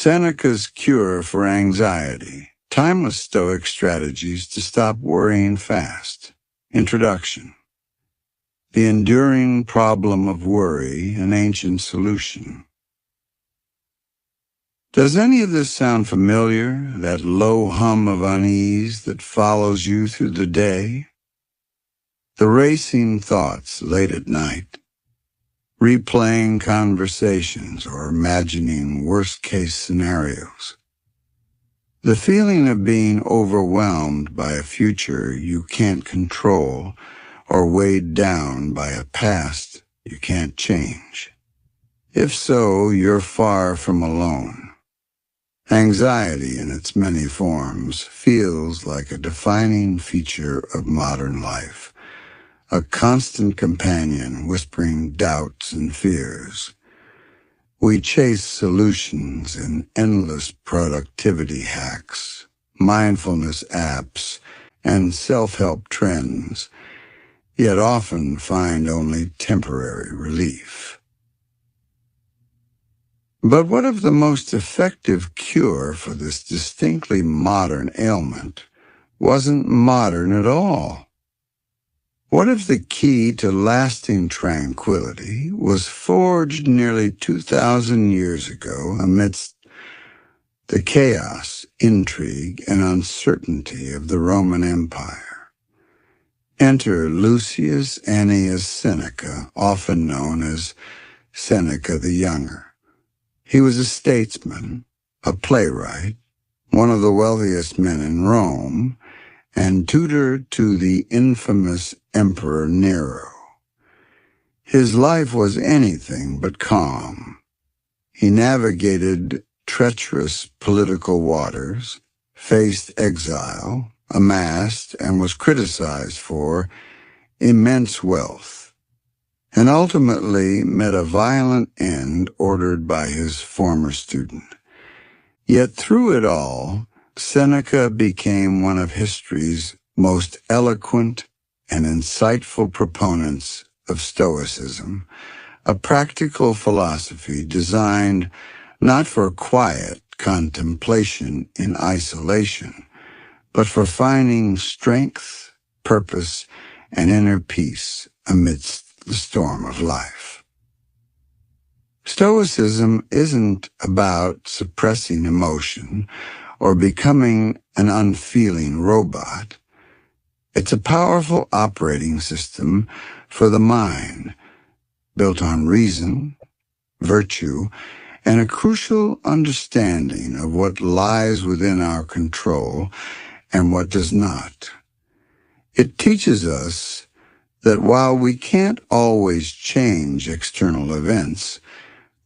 Seneca's Cure for Anxiety, Timeless Stoic Strategies to Stop Worrying Fast. Introduction. The Enduring Problem of Worry, an Ancient Solution. Does any of this sound familiar, that low hum of unease that follows you through the day? The racing thoughts late at night, replaying conversations or imagining worst-case scenarios. The feeling of being overwhelmed by a future you can't control or weighed down by a past you can't change. If so, you're far from alone. Anxiety in its many forms feels like a defining feature of modern life, a constant companion whispering doubts and fears. We chase solutions in endless productivity hacks, mindfulness apps, and self-help trends, yet often find only temporary relief. But what if the most effective cure for this distinctly modern ailment wasn't modern at all? What if the key to lasting tranquility was forged nearly 2,000 years ago amidst the chaos, intrigue, and uncertainty of the Roman Empire? Enter Lucius Annius Seneca, often known as Seneca the Younger. He was a statesman, a playwright, one of the wealthiest men in Rome, and tutor to the infamous Emperor Nero. His life was anything but calm. He navigated treacherous political waters, faced exile, amassed and was criticized for immense wealth, and ultimately met a violent end ordered by his former student. Yet through it all, Seneca became one of history's most eloquent and insightful proponents of Stoicism, a practical philosophy designed not for quiet contemplation in isolation, but for finding strength, purpose, and inner peace amidst the storm of life. Stoicism isn't about suppressing emotion or becoming an unfeeling robot. It's a powerful operating system for the mind, built on reason, virtue, and a crucial understanding of what lies within our control and what does not. It teaches us that while we can't always change external events,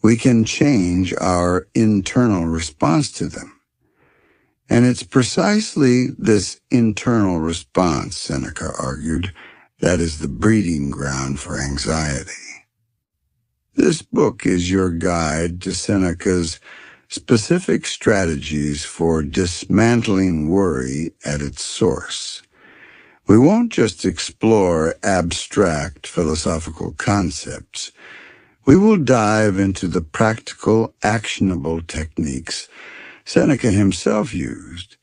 we can change our internal response to them. And it's precisely this internal response, Seneca argued, that is the breeding ground for anxiety. This book is your guide to Seneca's specific strategies for dismantling worry at its source. We won't just explore abstract philosophical concepts. We will dive into the practical, actionable techniques Seneca himself used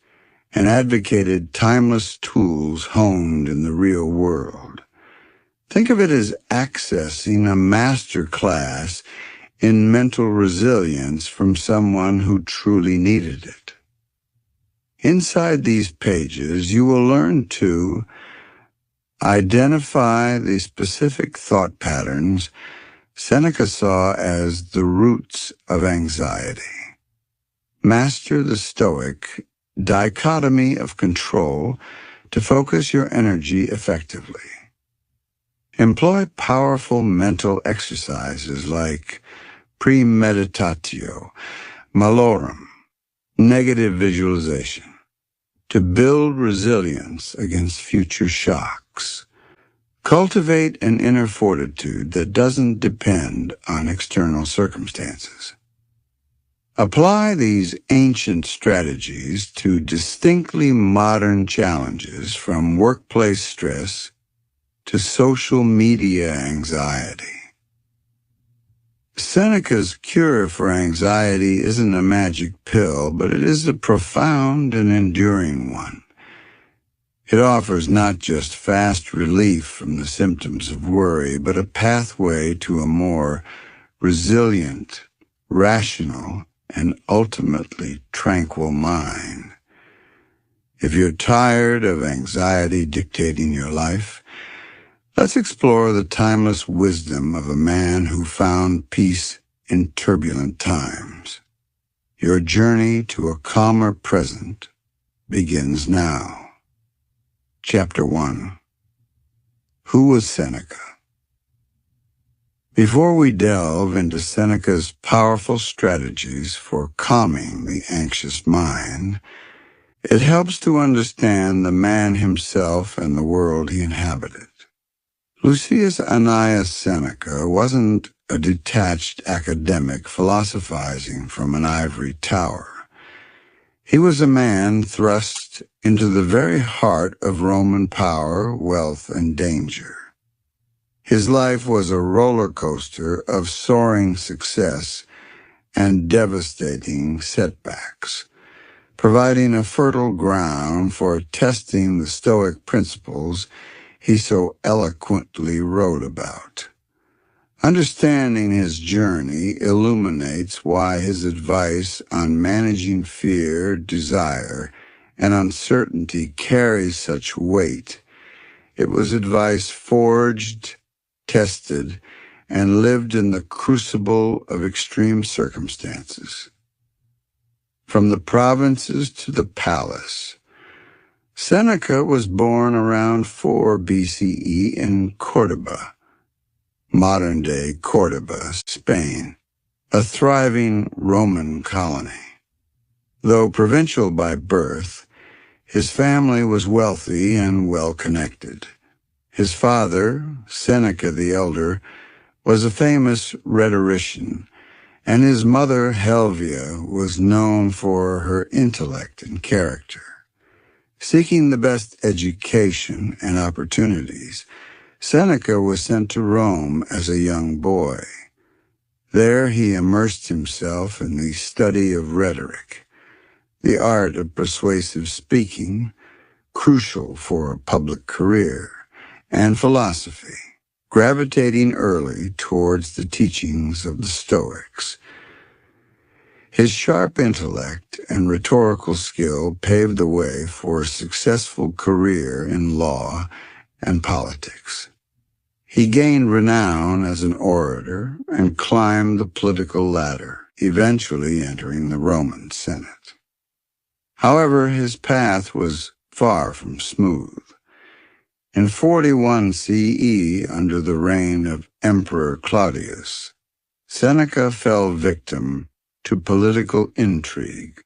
and advocated timeless tools honed in the real world. Think of it as accessing a master class in mental resilience from someone who truly needed it. Inside these pages, you will learn to identify the specific thought patterns Seneca saw as the roots of anxiety, master the Stoic dichotomy of control to focus your energy effectively, employ powerful mental exercises like premeditatio, malorum, negative visualization, to build resilience against future shocks. Cultivate an inner fortitude that doesn't depend on external circumstances. Apply these ancient strategies to distinctly modern challenges, from workplace stress to social media anxiety. Seneca's cure for anxiety isn't a magic pill, but it is a profound and enduring one. It offers not just fast relief from the symptoms of worry, but a pathway to a more resilient, rational, and ultimately tranquil mind. If you're tired of anxiety dictating your life, let's explore the timeless wisdom of a man who found peace in turbulent times. Your journey to a calmer present begins now. Chapter 1. Who was Seneca? Before we delve into Seneca's powerful strategies for calming the anxious mind, it helps to understand the man himself and the world he inhabited. Lucius Annaeus Seneca wasn't a detached academic philosophizing from an ivory tower. He was a man thrust into the very heart of Roman power, wealth, and danger. His life was a roller coaster of soaring success and devastating setbacks, providing a fertile ground for testing the Stoic principles he so eloquently wrote about. Understanding his journey illuminates why his advice on managing fear, desire, and uncertainty carries such weight. It was advice forged, tested, and lived in the crucible of extreme circumstances. From the provinces to the palace, Seneca was born around 4 BCE in Córdoba, modern-day Córdoba, Spain, a thriving Roman colony. Though provincial by birth, his family was wealthy and well-connected. His father, Seneca the Elder, was a famous rhetorician, and his mother, Helvia, was known for her intellect and character. Seeking the best education and opportunities, Seneca was sent to Rome as a young boy. There he immersed himself in the study of rhetoric, the art of persuasive speaking, crucial for a public career, and philosophy, gravitating early towards the teachings of the Stoics. His sharp intellect and rhetorical skill paved the way for a successful career in law and politics. He gained renown as an orator and climbed the political ladder, eventually entering the Roman Senate. However, his path was far from smooth. In 41 CE, under the reign of Emperor Claudius, Seneca fell victim to political intrigue,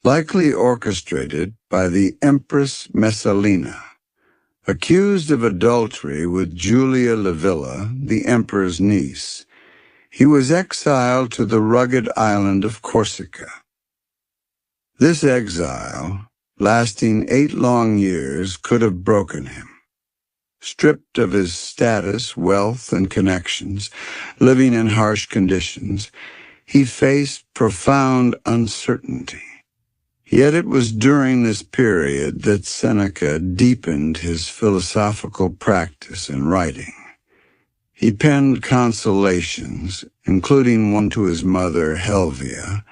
likely orchestrated by the Empress Messalina. Accused of adultery with Julia Livilla, the emperor's niece, he was exiled to the rugged island of Corsica. This exile, lasting 8 long years, could have broken him. Stripped of his status, wealth, and connections, living in harsh conditions, he faced profound uncertainty. Yet it was during this period that Seneca deepened his philosophical practice in writing. He penned consolations, including one to his mother, Helvia,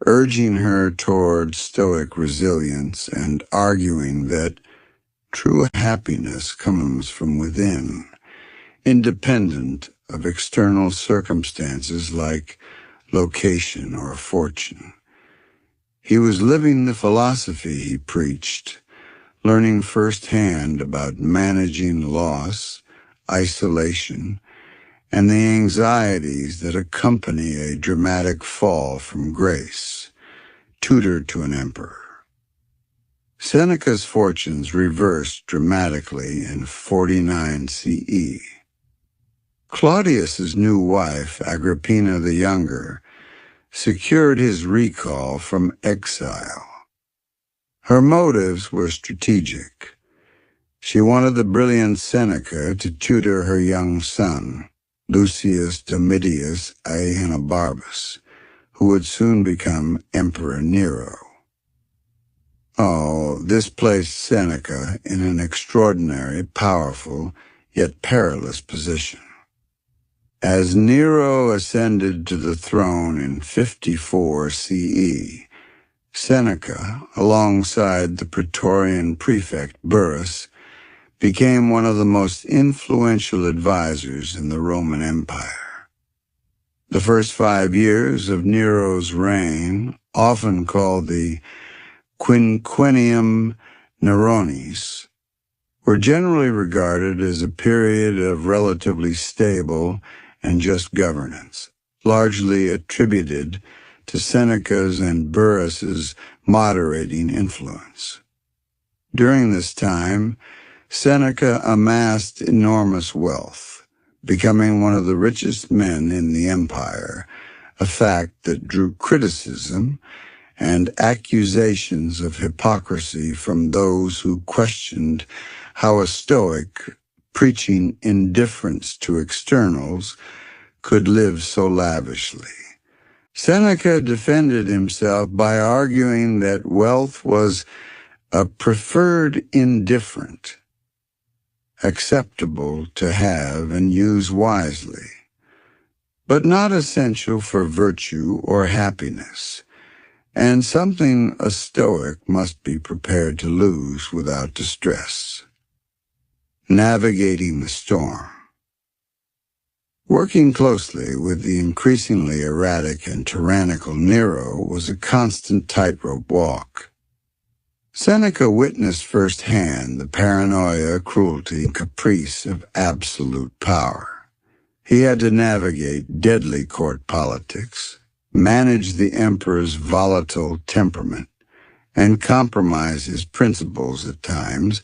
urging her toward Stoic resilience and arguing that true happiness comes from within, independent of external circumstances like location or fortune. He was living the philosophy he preached, learning firsthand about managing loss, isolation, and the anxieties that accompany a dramatic fall from grace, tutor to an emperor. Seneca's fortunes reversed dramatically in 49 CE. Claudius's new wife, Agrippina the Younger, secured his recall from exile. Her motives were strategic. She wanted the brilliant Seneca to tutor her young son, Lucius Domitius Ahenobarbus, who would soon become Emperor Nero. Oh, this placed Seneca in an extraordinary, powerful, yet perilous position. As Nero ascended to the throne in 54 CE, Seneca, alongside the Praetorian prefect Burrus, became one of the most influential advisors in the Roman Empire. The first 5 years of Nero's reign, often called the Quinquennium Neronis, were generally regarded as a period of relatively stable and just governance, largely attributed to Seneca's and Burrus's moderating influence. During this time, Seneca amassed enormous wealth, becoming one of the richest men in the empire, a fact that drew criticism and accusations of hypocrisy from those who questioned how a Stoic, preaching indifference to externals, could live so lavishly. Seneca defended himself by arguing that wealth was a preferred indifferent, acceptable to have and use wisely, but not essential for virtue or happiness, and something a Stoic must be prepared to lose without distress. Navigating the storm. Working closely with the increasingly erratic and tyrannical Nero was a constant tightrope walk. Seneca witnessed firsthand the paranoia, cruelty, and caprice of absolute power. He had to navigate deadly court politics, manage the emperor's volatile temperament, and compromise his principles at times,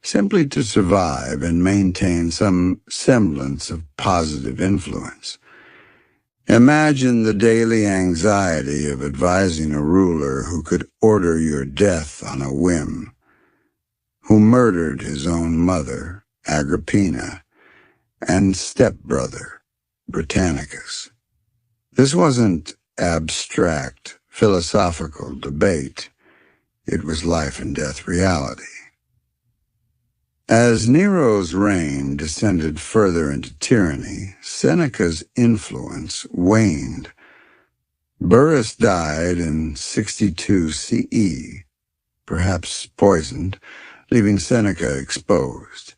simply to survive and maintain some semblance of positive influence. Imagine the daily anxiety of advising a ruler who could order your death on a whim, who murdered his own mother, Agrippina, and stepbrother, Britannicus. This wasn't abstract, philosophical debate. It was life and death reality. As Nero's reign descended further into tyranny, Seneca's influence waned. Burrus died in 62 CE, perhaps poisoned, leaving Seneca exposed.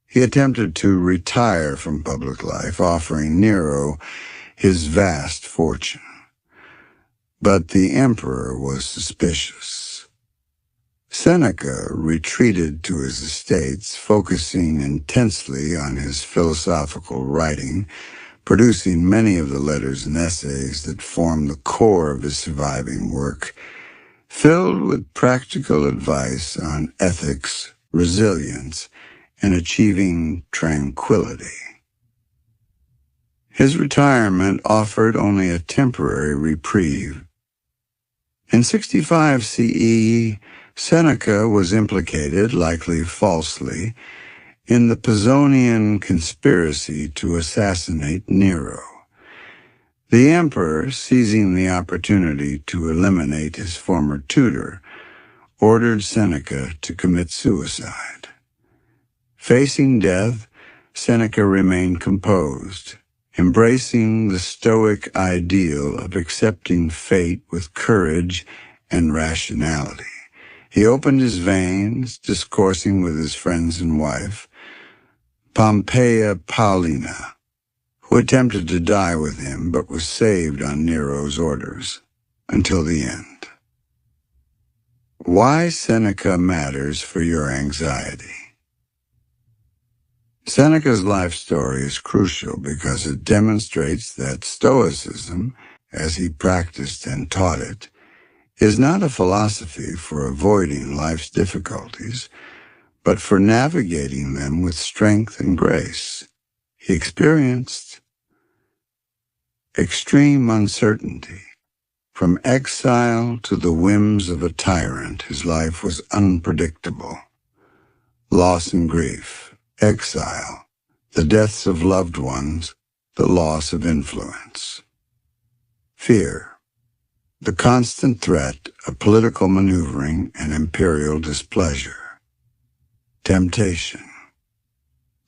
He attempted to retire from public life, offering Nero his vast fortune. But the emperor was suspicious. Seneca retreated to his estates, focusing intensely on his philosophical writing, producing many of the letters and essays that form the core of his surviving work, filled with practical advice on ethics, resilience, and achieving tranquility. His retirement offered only a temporary reprieve. In 65 CE, Seneca was implicated, likely falsely, in the Pisonian conspiracy to assassinate Nero. The emperor, seizing the opportunity to eliminate his former tutor, ordered Seneca to commit suicide. Facing death, Seneca remained composed, embracing the Stoic ideal of accepting fate with courage and rationality. He opened his veins, discoursing with his friends and wife, Pompeia Paulina, who attempted to die with him but was saved on Nero's orders, until the end. Why Seneca matters for your anxiety. Seneca's life story is crucial because it demonstrates that Stoicism, as he practiced and taught it, is not a philosophy for avoiding life's difficulties, but for navigating them with strength and grace. He experienced extreme uncertainty. From exile to the whims of a tyrant, his life was unpredictable. Loss and grief, exile, the deaths of loved ones, the loss of influence. Fear, the constant threat of political maneuvering and imperial displeasure. Temptation,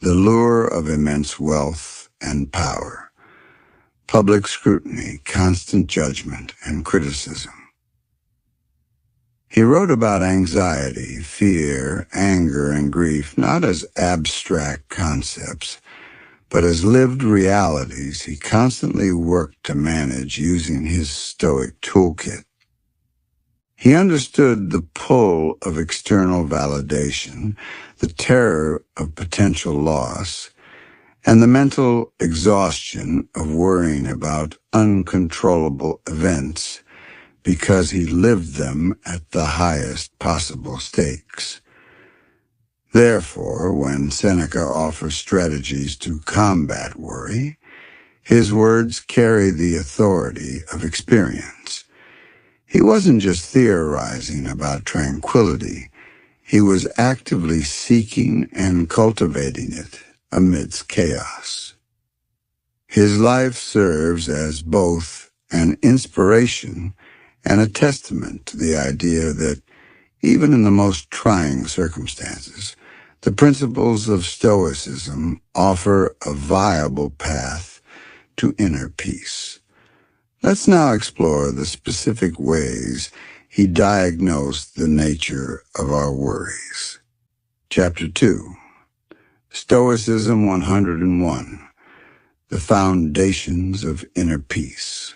the lure of immense wealth and power. Public scrutiny, constant judgment, and criticism. He wrote about anxiety, fear, anger, and grief not as abstract concepts, but as lived realities he constantly worked to manage using his Stoic toolkit. He understood the pull of external validation, the terror of potential loss, and the mental exhaustion of worrying about uncontrollable events because he lived them at the highest possible stakes. Therefore, when Seneca offers strategies to combat worry, his words carry the authority of experience. He wasn't just theorizing about tranquility, he was actively seeking and cultivating it amidst chaos. His life serves as both an inspiration and a testament to the idea that, even in the most trying circumstances, the principles of Stoicism offer a viable path to inner peace. Let's now explore the specific ways he diagnosed the nature of our worries. Chapter 2. Stoicism 101. The Foundations of Inner Peace.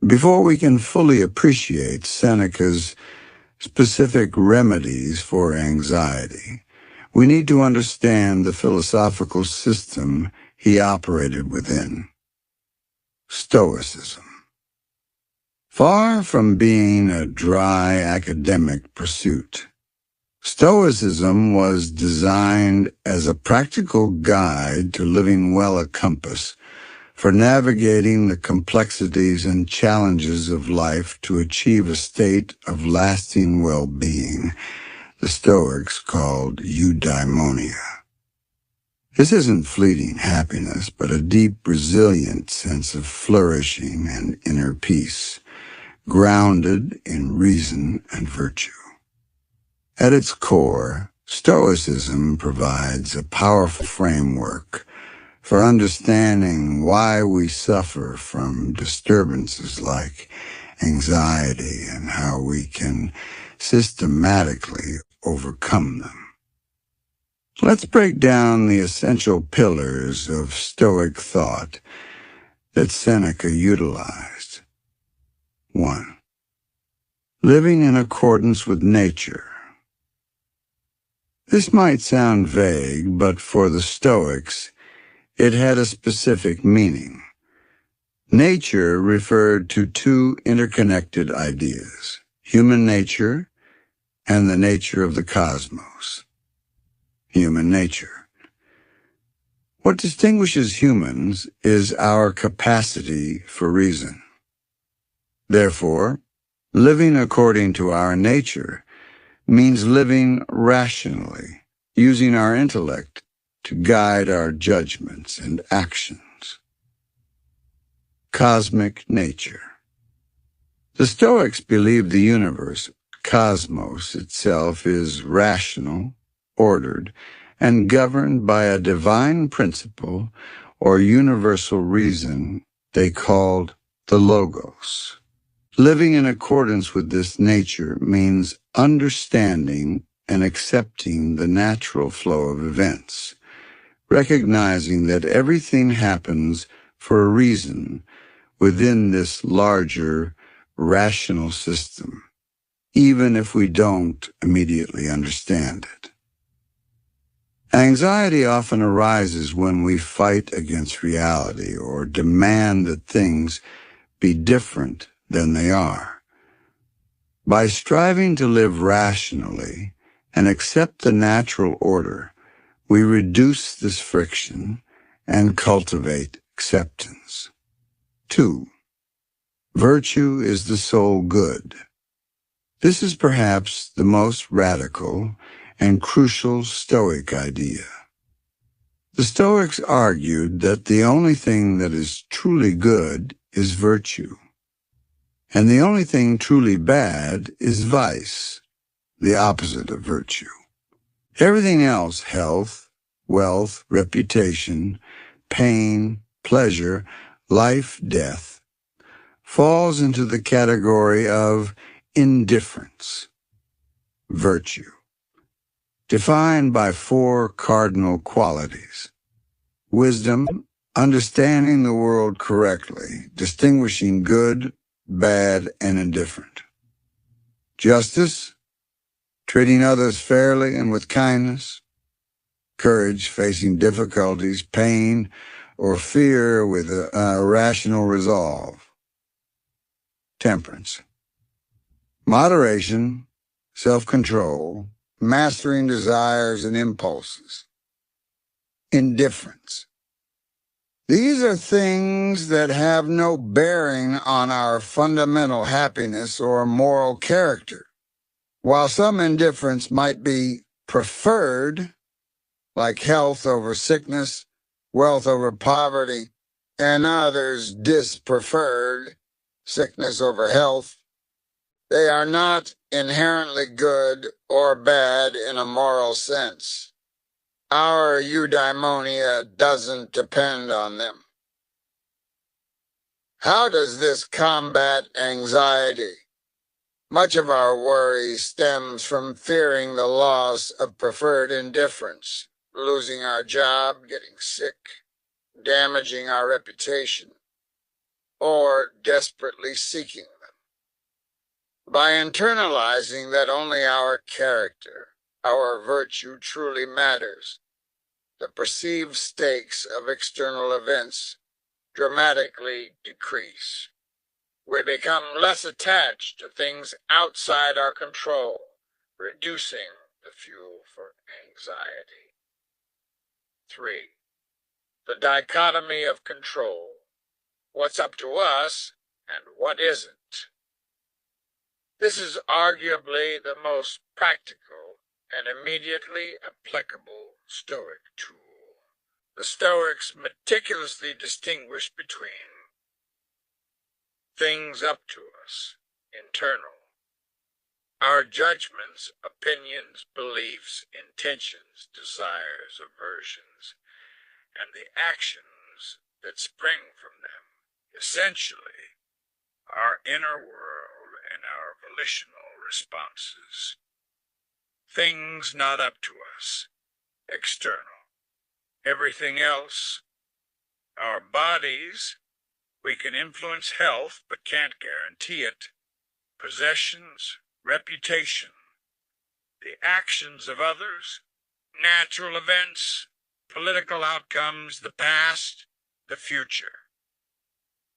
Before we can fully appreciate Seneca's specific remedies for anxiety, we need to understand the philosophical system he operated within. Stoicism. Far from being a dry academic pursuit, Stoicism was designed as a practical guide to living well a compass for navigating the complexities and challenges of life to achieve a state of lasting well-being the Stoics called eudaimonia. This isn't fleeting happiness, but a deep, resilient sense of flourishing and inner peace, grounded in reason and virtue. At its core, Stoicism provides a powerful framework for understanding why we suffer from disturbances like anxiety and how we can systematically overcome them. Let's break down the essential pillars of Stoic thought that Seneca utilized. 1. Living in accordance with nature. This might sound vague, but for the Stoics, it had a specific meaning. Nature referred to two interconnected ideas, human nature and the nature of the cosmos. Human nature. What distinguishes humans is our capacity for reason. Therefore, living according to our nature means living rationally, using our intellect to guide our judgments and actions. Cosmic nature. The Stoics believed the universe, cosmos itself, is rational, ordered, and governed by a divine principle or universal reason they called the Logos. Living in accordance with this nature means understanding and accepting the natural flow of events, recognizing that everything happens for a reason within this larger, rational system, even if we don't immediately understand it. Anxiety often arises when we fight against reality or demand that things be different than they are. By striving to live rationally and accept the natural order, we reduce this friction and cultivate acceptance. 2. Virtue is the sole good. This is perhaps the most radical and crucial Stoic idea. The Stoics argued that the only thing that is truly good is virtue, and the only thing truly bad is vice, the opposite of virtue. Everything else, health, wealth, reputation, pain, pleasure, life, death, falls into the category of indifference, virtue, defined by four cardinal qualities: wisdom, understanding the world correctly, distinguishing good, bad, and indifferent; justice, treating others fairly and with kindness; courage, facing difficulties, pain, or fear with a rational resolve; temperance, moderation, self-control, mastering desires and impulses; indifference. These are things that have no bearing on our fundamental happiness or moral character. While some indifference might be preferred, like health over sickness, wealth over poverty, and others dispreferred, sickness over health, they are not inherently good or bad in a moral sense. Our eudaimonia doesn't depend on them. How does this combat anxiety? Much of our worry stems from fearing the loss of preferred indifference, losing our job, getting sick, damaging our reputation, or desperately seeking them. By internalizing that only our character, our virtue truly matters, the perceived stakes of external events dramatically decrease. We become less attached to things outside our control, reducing the fuel for anxiety. 3. The dichotomy of control. What's up to us and what isn't. This is arguably the most practical and immediately applicable Stoic tool. The Stoics meticulously distinguish between things up to us, internal, our judgments, opinions, beliefs, intentions, desires, aversions, and the actions that spring from them, essentially our inner world and our volitional responses. Things not up to us, external. Everything else, our bodies, we can influence health but can't guarantee it. Possessions, reputation, the actions of others, natural events, political outcomes, the past, the future.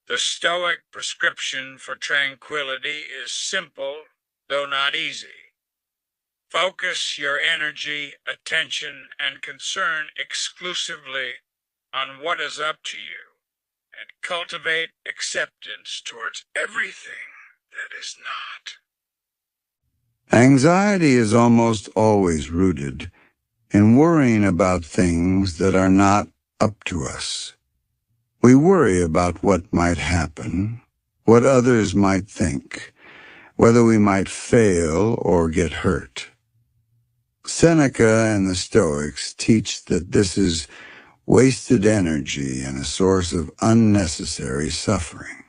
The Stoic prescription for tranquility is simple, though not easy. Focus your energy, attention, and concern exclusively on what is up to you, and cultivate acceptance towards everything that is not. Anxiety is almost always rooted in worrying about things that are not up to us. We worry about what might happen, what others might think, whether we might fail or get hurt. Seneca and the Stoics teach that this is wasted energy and a source of unnecessary suffering.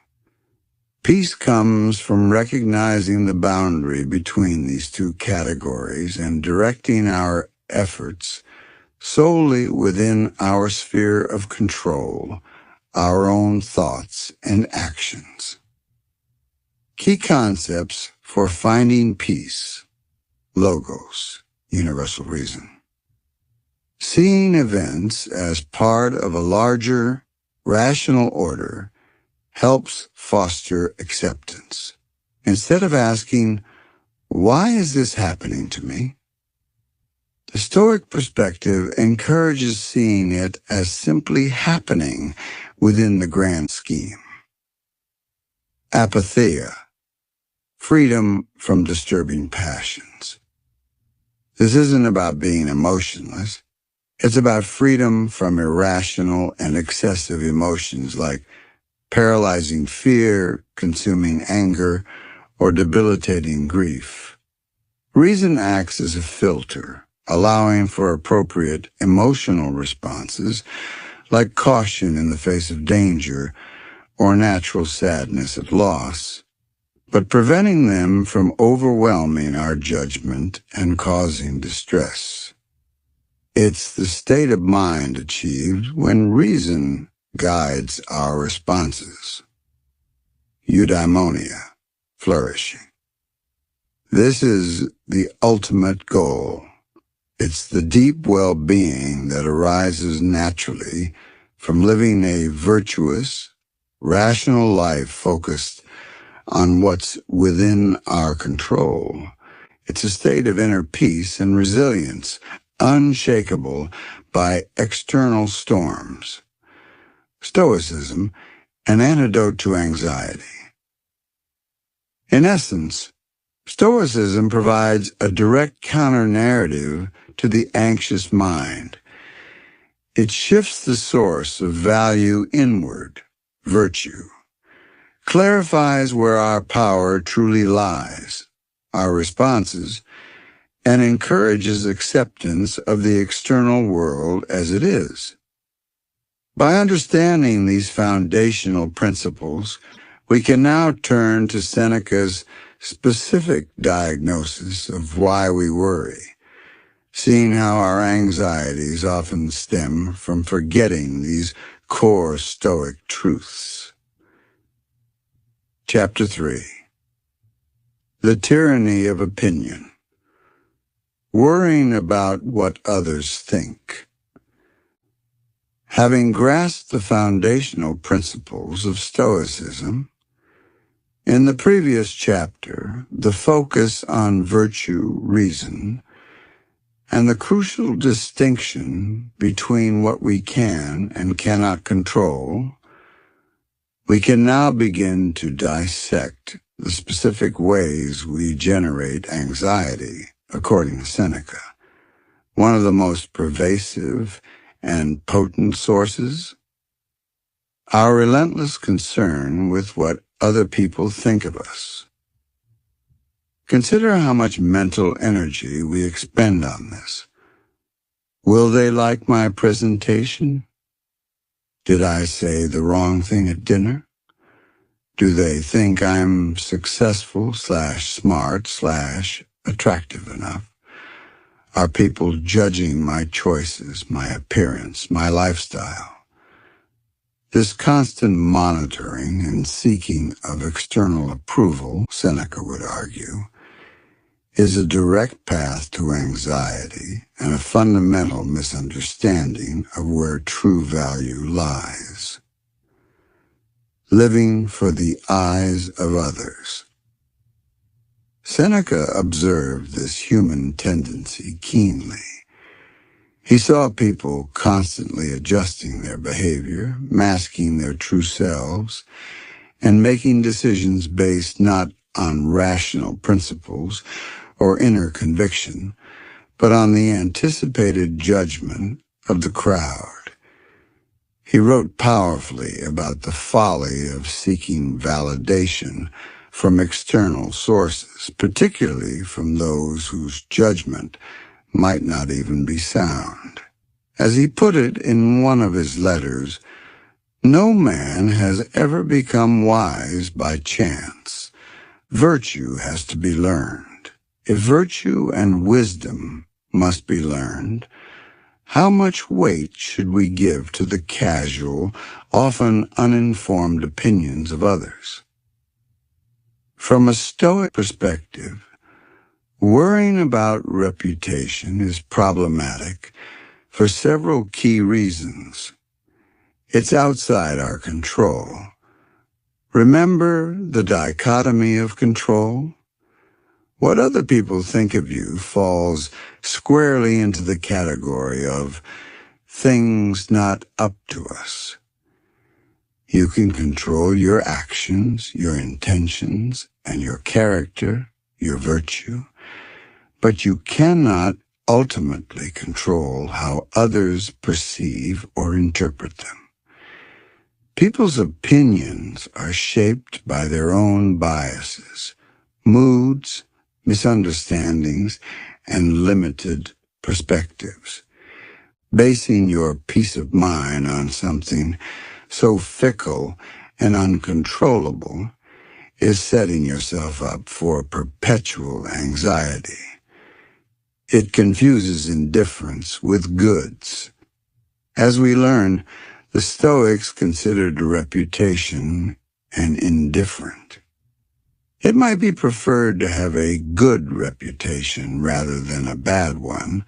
Peace comes from recognizing the boundary between these two categories and directing our efforts solely within our sphere of control, our own thoughts and actions. Key concepts for finding peace. Logos, universal reason. Seeing events as part of a larger, rational order helps foster acceptance. Instead of asking, why is this happening to me? The Stoic perspective encourages seeing it as simply happening within the grand scheme. Apatheia, freedom from disturbing passions. This isn't about being emotionless. It's about freedom from irrational and excessive emotions like paralyzing fear, consuming anger, or debilitating grief. Reason acts as a filter, allowing for appropriate emotional responses like caution in the face of danger or natural sadness at loss, but preventing them from overwhelming our judgment and causing distress. It's the state of mind achieved when reason guides our responses. Eudaimonia, flourishing. This is the ultimate goal. It's the deep well-being that arises naturally from living a virtuous, rational life focused on what's within our control. It's a state of inner peace and resilience, unshakable by external storms. Stoicism, an antidote to anxiety. In essence, Stoicism provides a direct counter-narrative to the anxious mind. It shifts the source of value inward, virtue, clarifies where our power truly lies, our responses, and encourages acceptance of the external world as it is. By understanding these foundational principles, we can now turn to Seneca's specific diagnosis of why we worry, seeing how our anxieties often stem from forgetting these core Stoic truths. Chapter 3. The Tyranny of Opinion. Worrying about what others think. Having grasped the foundational principles of Stoicism, in the previous chapter, the focus on virtue, reason, and the crucial distinction between what we can and cannot control, we can now begin to dissect the specific ways we generate anxiety, according to Seneca, one of the most pervasive and potent sources. Our relentless concern with what other people think of us. Consider how much mental energy we expend on this. Will they like my presentation? Did I say the wrong thing at dinner? Do they think I'm successful/smart/attractive enough? Are people judging my choices, my appearance, my lifestyle? This constant monitoring and seeking of external approval, Seneca would argue, is a direct path to anxiety and a fundamental misunderstanding of where true value lies. Living for the eyes of others. Seneca observed this human tendency keenly. He saw people constantly adjusting their behavior, masking their true selves, and making decisions based not on rational principles or inner conviction, but on the anticipated judgment of the crowd. He wrote powerfully about the folly of seeking validation from external sources, particularly from those whose judgment might not even be sound. As he put it in one of his letters, no man has ever become wise by chance. Virtue has to be learned. If virtue and wisdom must be learned, how much weight should we give to the casual, often uninformed opinions of others? From a Stoic perspective, worrying about reputation is problematic for several key reasons. It's outside our control. Remember the dichotomy of control? What other people think of you falls squarely into the category of things not up to us. You can control your actions, your intentions, and your character, your virtue, but you cannot ultimately control how others perceive or interpret them. People's opinions are shaped by their own biases, moods, misunderstandings, and limited perspectives. Basing your peace of mind on something so fickle and uncontrollable is setting yourself up for perpetual anxiety. It confuses indifference with goods. As we learn, the Stoics considered reputation an indifferent. It might be preferred to have a good reputation rather than a bad one,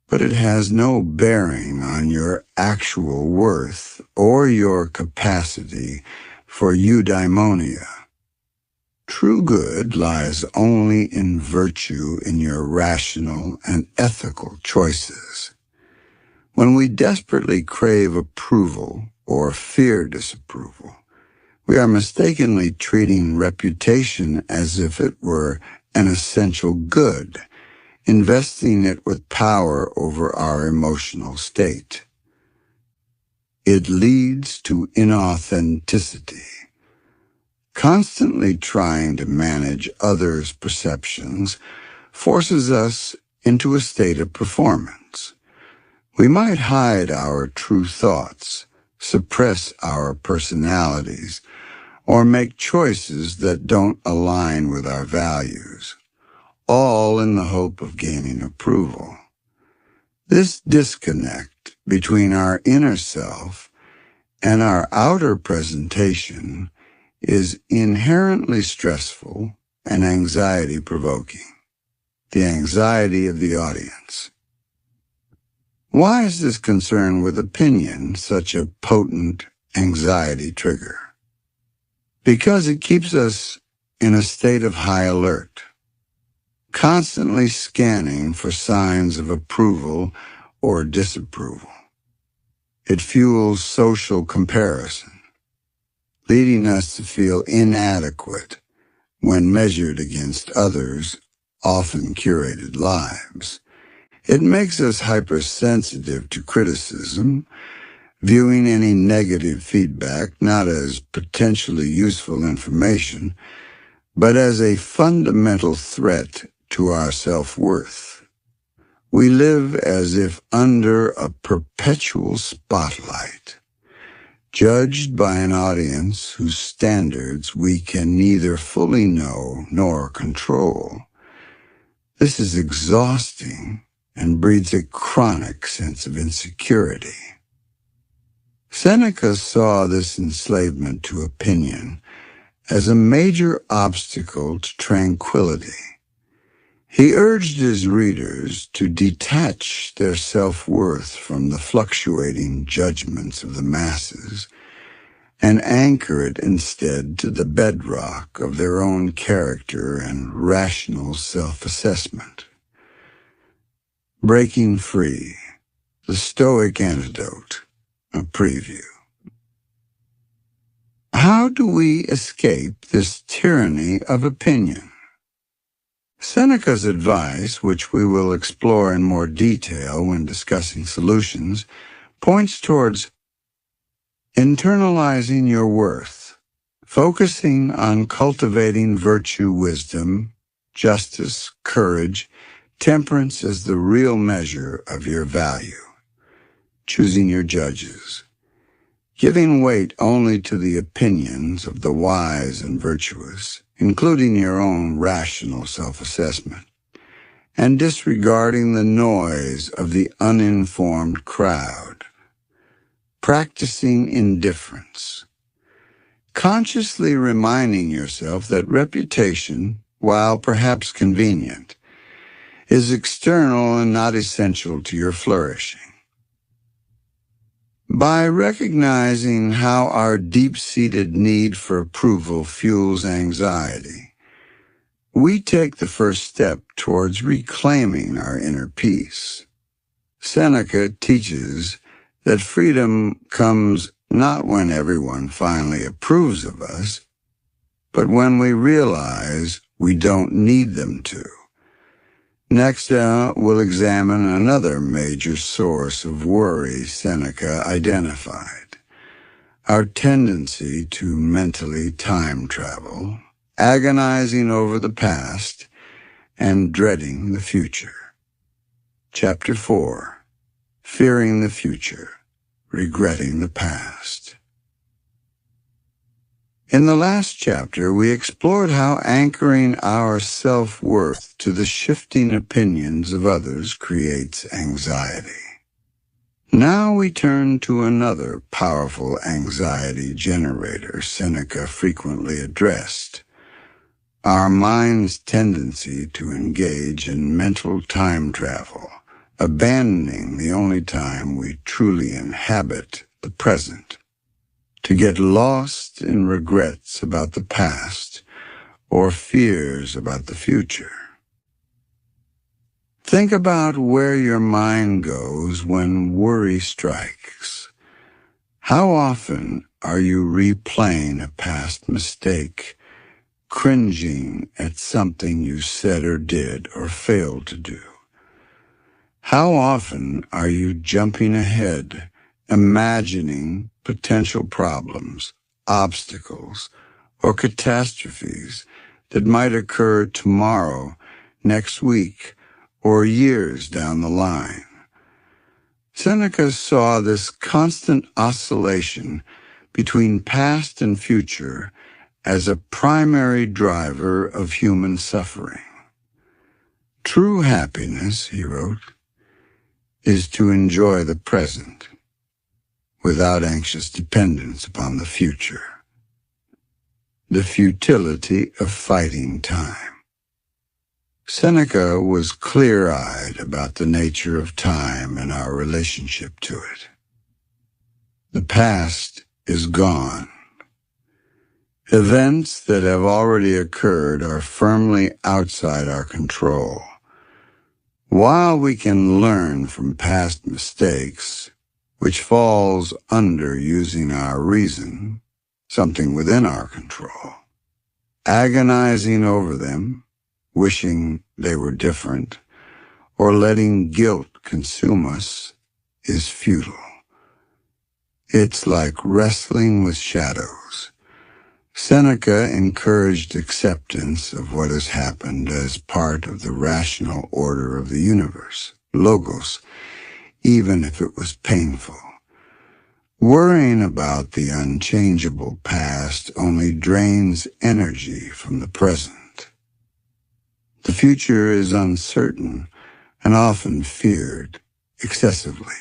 but it has no bearing on your actual worth or your capacity for eudaimonia. True good lies only in virtue in your rational and ethical choices. When we desperately crave approval or fear disapproval, we are mistakenly treating reputation as if it were an essential good, investing it with power over our emotional state. It leads to inauthenticity. Constantly trying to manage others' perceptions forces us into a state of performance. We might hide our true thoughts, suppress our personalities, or make choices that don't align with our values, all in the hope of gaining approval. This disconnect between our inner self and our outer presentation is inherently stressful and anxiety-provoking. The anxiety of the audience. Why is this concern with opinion such a potent anxiety trigger? Because it keeps us in a state of high alert, constantly scanning for signs of approval or disapproval. It fuels social comparison, leading us to feel inadequate when measured against others' often curated lives. It makes us hypersensitive to criticism, viewing any negative feedback not as potentially useful information, but as a fundamental threat to our self-worth. We live as if under a perpetual spotlight, judged by an audience whose standards we can neither fully know nor control. This is exhausting and breeds a chronic sense of insecurity. Seneca saw this enslavement to opinion as a major obstacle to tranquility. He urged his readers to detach their self-worth from the fluctuating judgments of the masses and anchor it instead to the bedrock of their own character and rational self-assessment. Breaking Free, the Stoic Antidote, a preview. How do we escape this tyranny of opinion? Seneca's advice, which we will explore in more detail when discussing solutions, points towards internalizing your worth, focusing on cultivating virtue, wisdom, justice, courage, temperance as the real measure of your value, choosing your judges, giving weight only to the opinions of the wise and virtuous, including your own rational self-assessment, and disregarding the noise of the uninformed crowd, practicing indifference, consciously reminding yourself that reputation, while perhaps convenient, is external and not essential to your flourishing. By recognizing how our deep-seated need for approval fuels anxiety, we take the first step towards reclaiming our inner peace. Seneca teaches that freedom comes not when everyone finally approves of us, but when we realize we don't need them to. Next, we'll examine another major source of worry Seneca identified: our tendency to mentally time travel, agonizing over the past and dreading the future. Chapter 4: Fearing the Future, Regretting the Past. In the last chapter, we explored how anchoring our self-worth to the shifting opinions of others creates anxiety. Now we turn to another powerful anxiety generator Seneca frequently addressed: our mind's tendency to engage in mental time travel, abandoning the only time we truly inhabit the present, to get lost in regrets about the past or fears about the future. Think about where your mind goes when worry strikes. How often are you replaying a past mistake, cringing at something you said or did or failed to do? How often are you jumping ahead, imagining potential problems, obstacles, or catastrophes that might occur tomorrow, next week, or years down the line? Seneca saw this constant oscillation between past and future as a primary driver of human suffering. True happiness, he wrote, is to enjoy the present without anxious dependence upon the future. The futility of fighting time. Seneca was clear-eyed about the nature of time and our relationship to it. The past is gone. Events that have already occurred are firmly outside our control. While we can learn from past mistakes, which falls under using our reason, something within our control, agonizing over them, wishing they were different, or letting guilt consume us is futile. It's like wrestling with shadows. Seneca encouraged acceptance of what has happened as part of the rational order of the universe, logos, even if it was painful. Worrying about the unchangeable past only drains energy from the present. The future is uncertain and often feared excessively.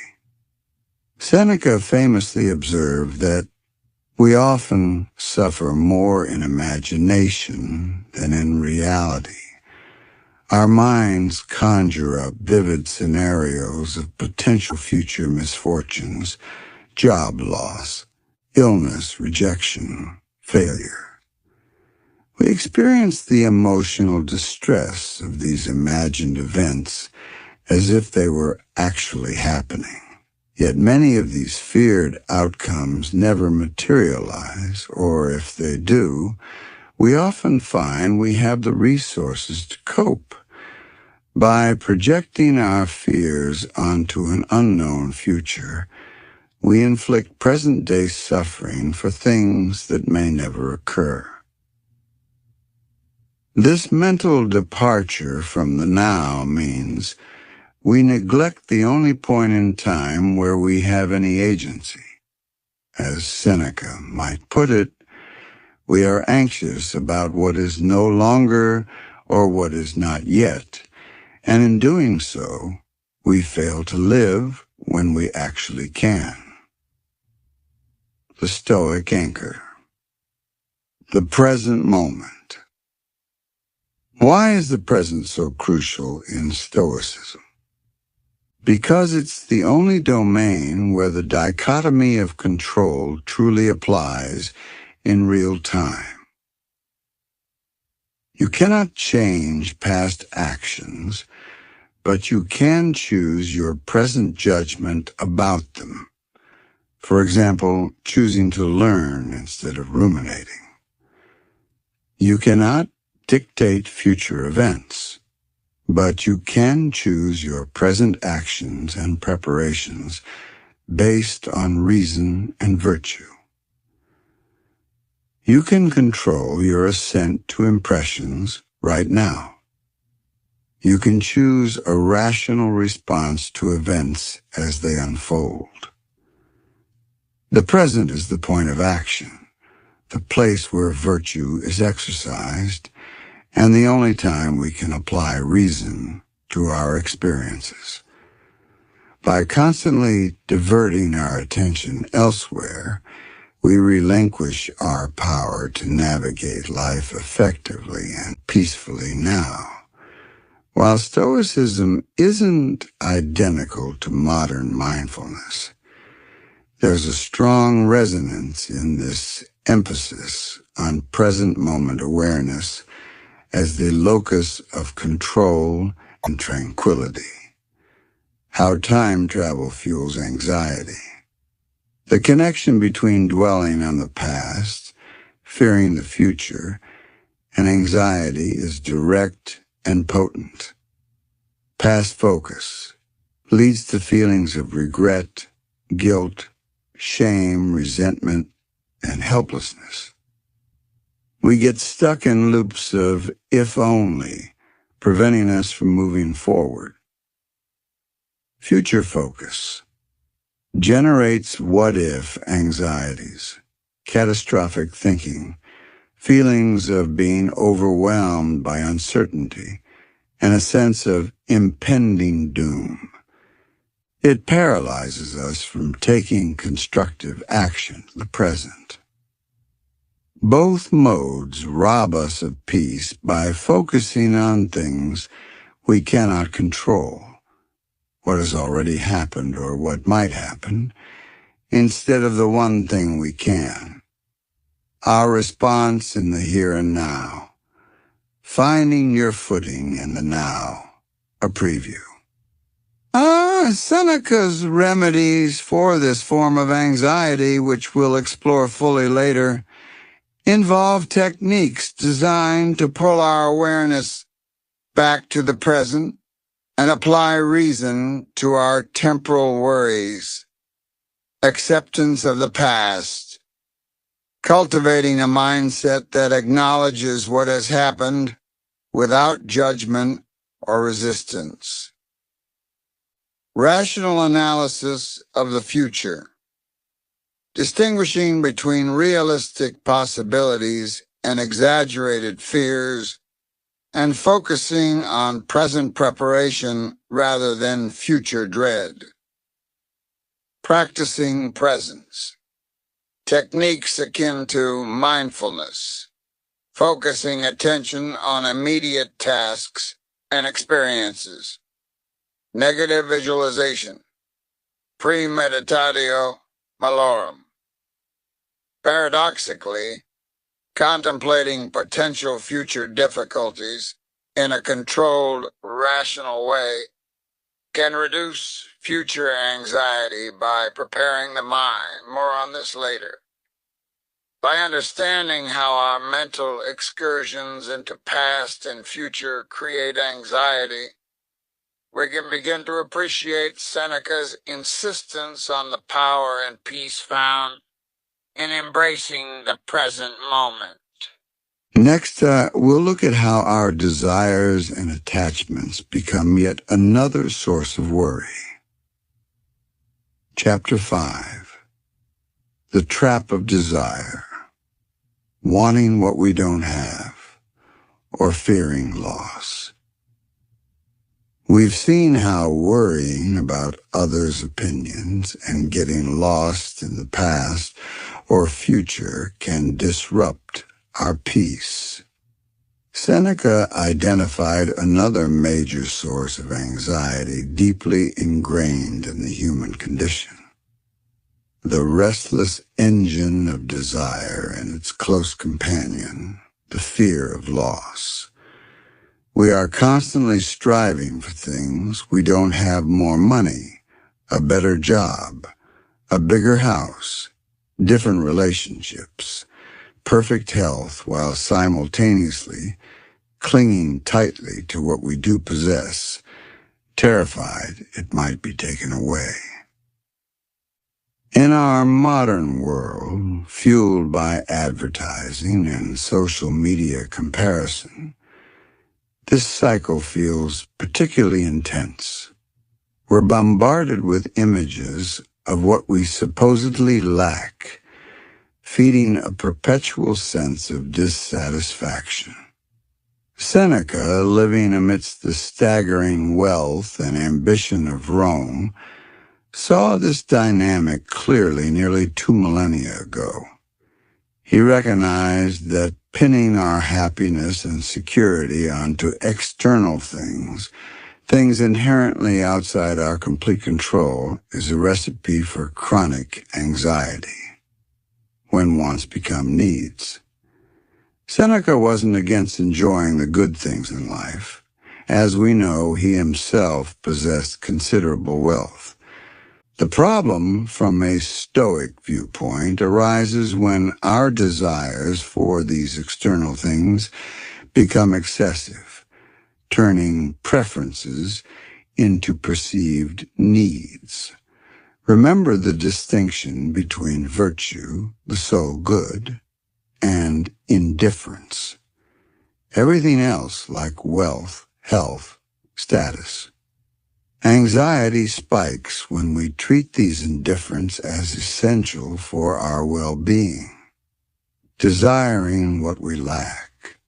Seneca famously observed that we often suffer more in imagination than in reality. Our minds conjure up vivid scenarios of potential future misfortunes, job loss, illness, rejection, failure. We experience the emotional distress of these imagined events as if they were actually happening. Yet many of these feared outcomes never materialize, or if they do, we often find we have the resources to cope. By projecting our fears onto an unknown future, we inflict present-day suffering for things that may never occur. This mental departure from the now means we neglect the only point in time where we have any agency. As Seneca might put it, we are anxious about what is no longer or what is not yet, and in doing so, we fail to live when we actually can. The Stoic anchor. The present moment. Why is the present so crucial in Stoicism? Because it's the only domain where the dichotomy of control truly applies in real time. You cannot change past actions, but you can choose your present judgment about them. For example, choosing to learn instead of ruminating. You cannot dictate future events, but you can choose your present actions and preparations based on reason and virtue. You can control your assent to impressions right now. You can choose a rational response to events as they unfold. The present is the point of action, the place where virtue is exercised, and the only time we can apply reason to our experiences. By constantly diverting our attention elsewhere, we relinquish our power to navigate life effectively and peacefully now. While Stoicism isn't identical to modern mindfulness, there's a strong resonance in this emphasis on present moment awareness as the locus of control and tranquility. How time travel fuels anxiety. The connection between dwelling on the past, fearing the future, and anxiety is direct and potent. Past focus leads to feelings of regret, guilt, shame, resentment, and helplessness. We get stuck in loops of if only, preventing us from moving forward. Future focus generates what-if anxieties, catastrophic thinking, feelings of being overwhelmed by uncertainty, and a sense of impending doom. It paralyzes us from taking constructive action in the present. Both modes rob us of peace by focusing on things we cannot control, what has already happened or what might happen, instead of the one thing we can. Our response in the here and now. Finding your footing in the now. A preview. Seneca's remedies for this form of anxiety, which we'll explore fully later, involve techniques designed to pull our awareness back to the present and apply reason to our temporal worries. Acceptance of the past. Cultivating a mindset that acknowledges what has happened without judgment or resistance. Rational analysis of the future. Distinguishing between realistic possibilities and exaggerated fears, and focusing on present preparation rather than future dread. Practicing presence. Techniques akin to mindfulness, focusing attention on immediate tasks and experiences. Negative visualization, premeditatio malorum. Paradoxically, contemplating potential future difficulties in a controlled, rational way can reduce future anxiety by preparing the mind. More on this later. By understanding how our mental excursions into past and future create anxiety, we can begin to appreciate Seneca's insistence on the power and peace found in embracing the present moment. Next, we'll look at how our desires and attachments become yet another source of worry. Chapter 5. The Trap of Desire. Wanting what we don't have, or fearing loss. We've seen how worrying about others' opinions and getting lost in the past or future can disrupt our peace. Seneca identified another major source of anxiety deeply ingrained in the human condition. The restless engine of desire and its close companion, the fear of loss. We are constantly striving for things we don't have: more money, a better job, a bigger house, different relationships, perfect health, while simultaneously clinging tightly to what we do possess, terrified it might be taken away. In our modern world, fueled by advertising and social media comparison, this cycle feels particularly intense. We're bombarded with images of what we supposedly lack, feeding a perpetual sense of dissatisfaction. Seneca, living amidst the staggering wealth and ambition of Rome, saw this dynamic clearly nearly 2 millennia ago. He recognized that pinning our happiness and security onto external things inherently outside our complete control, is a recipe for chronic anxiety when wants become needs. Seneca wasn't against enjoying the good things in life. As we know, he himself possessed considerable wealth. The problem, from a Stoic viewpoint, arises when our desires for these external things become excessive, turning preferences into perceived needs. Remember the distinction between virtue, the sole good, and indifference. Everything else, like wealth, health, status. Anxiety spikes when we treat these indifferents as essential for our well-being, desiring what we lack.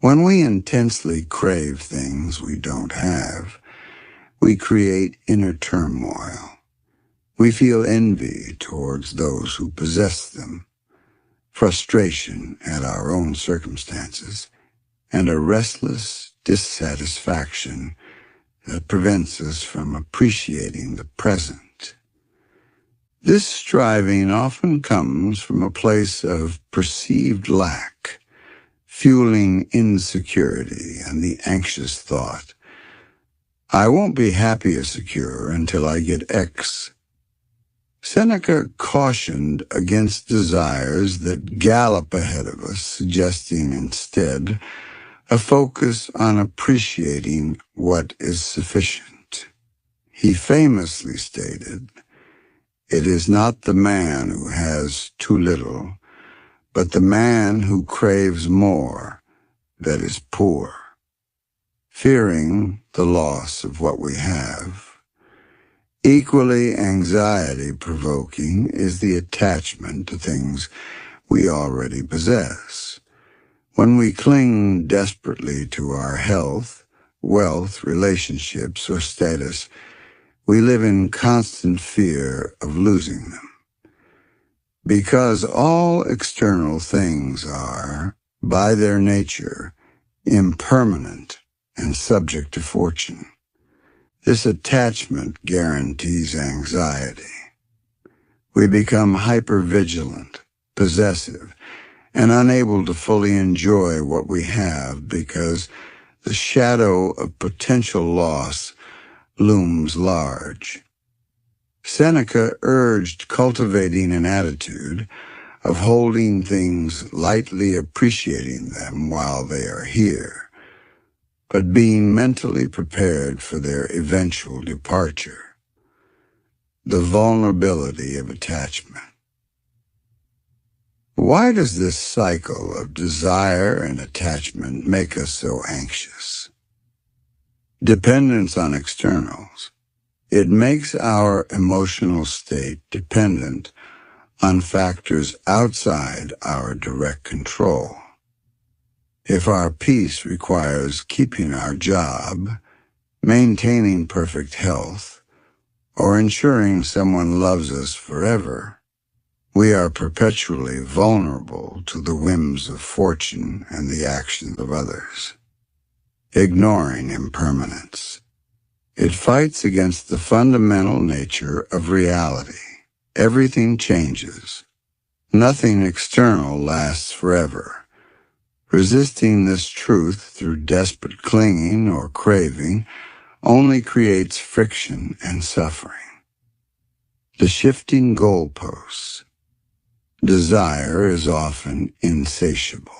When we intensely crave things we don't have, we create inner turmoil. We feel envy towards those who possess them, frustration at our own circumstances, and a restless dissatisfaction that prevents us from appreciating the present. This striving often comes from a place of perceived lack, fueling insecurity and the anxious thought, I won't be happy or secure until I get X. Seneca cautioned against desires that gallop ahead of us, suggesting instead a focus on appreciating what is sufficient. He famously stated, "It is not the man who has too little, but the man who craves more that is poor." Fearing the loss of what we have. Equally anxiety-provoking is the attachment to things we already possess. When we cling desperately to our health, wealth, relationships, or status, we live in constant fear of losing them. Because all external things are, by their nature, impermanent and subject to fortune. This attachment guarantees anxiety. We become hypervigilant, possessive, and unable to fully enjoy what we have because the shadow of potential loss looms large. Seneca urged cultivating an attitude of holding things lightly, appreciating them while they are here, but being mentally prepared for their eventual departure. The vulnerability of attachment. Why does this cycle of desire and attachment make us so anxious? Dependence on externals. It makes our emotional state dependent on factors outside our direct control. If our peace requires keeping our job, maintaining perfect health, or ensuring someone loves us forever, we are perpetually vulnerable to the whims of fortune and the actions of others. Ignoring impermanence. It fights against the fundamental nature of reality. Everything changes. Nothing external lasts forever. Resisting this truth through desperate clinging or craving only creates friction and suffering. The shifting goalposts. Desire is often insatiable.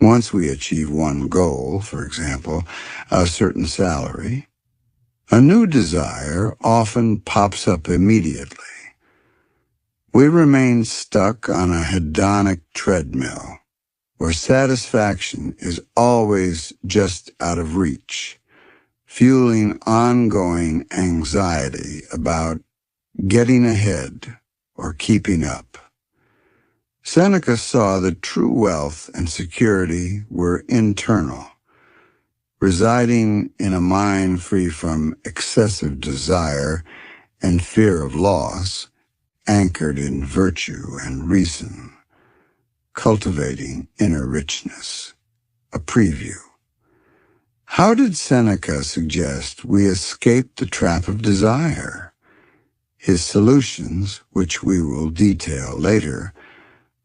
Once we achieve one goal, for example, a certain salary, a new desire often pops up immediately. We remain stuck on a hedonic treadmill, where satisfaction is always just out of reach, fueling ongoing anxiety about getting ahead or keeping up. Seneca saw that true wealth and security were internal, residing in a mind free from excessive desire and fear of loss, anchored in virtue and reason, cultivating inner richness. A preview. How did Seneca suggest we escape the trap of desire? His solutions, which we will detail later,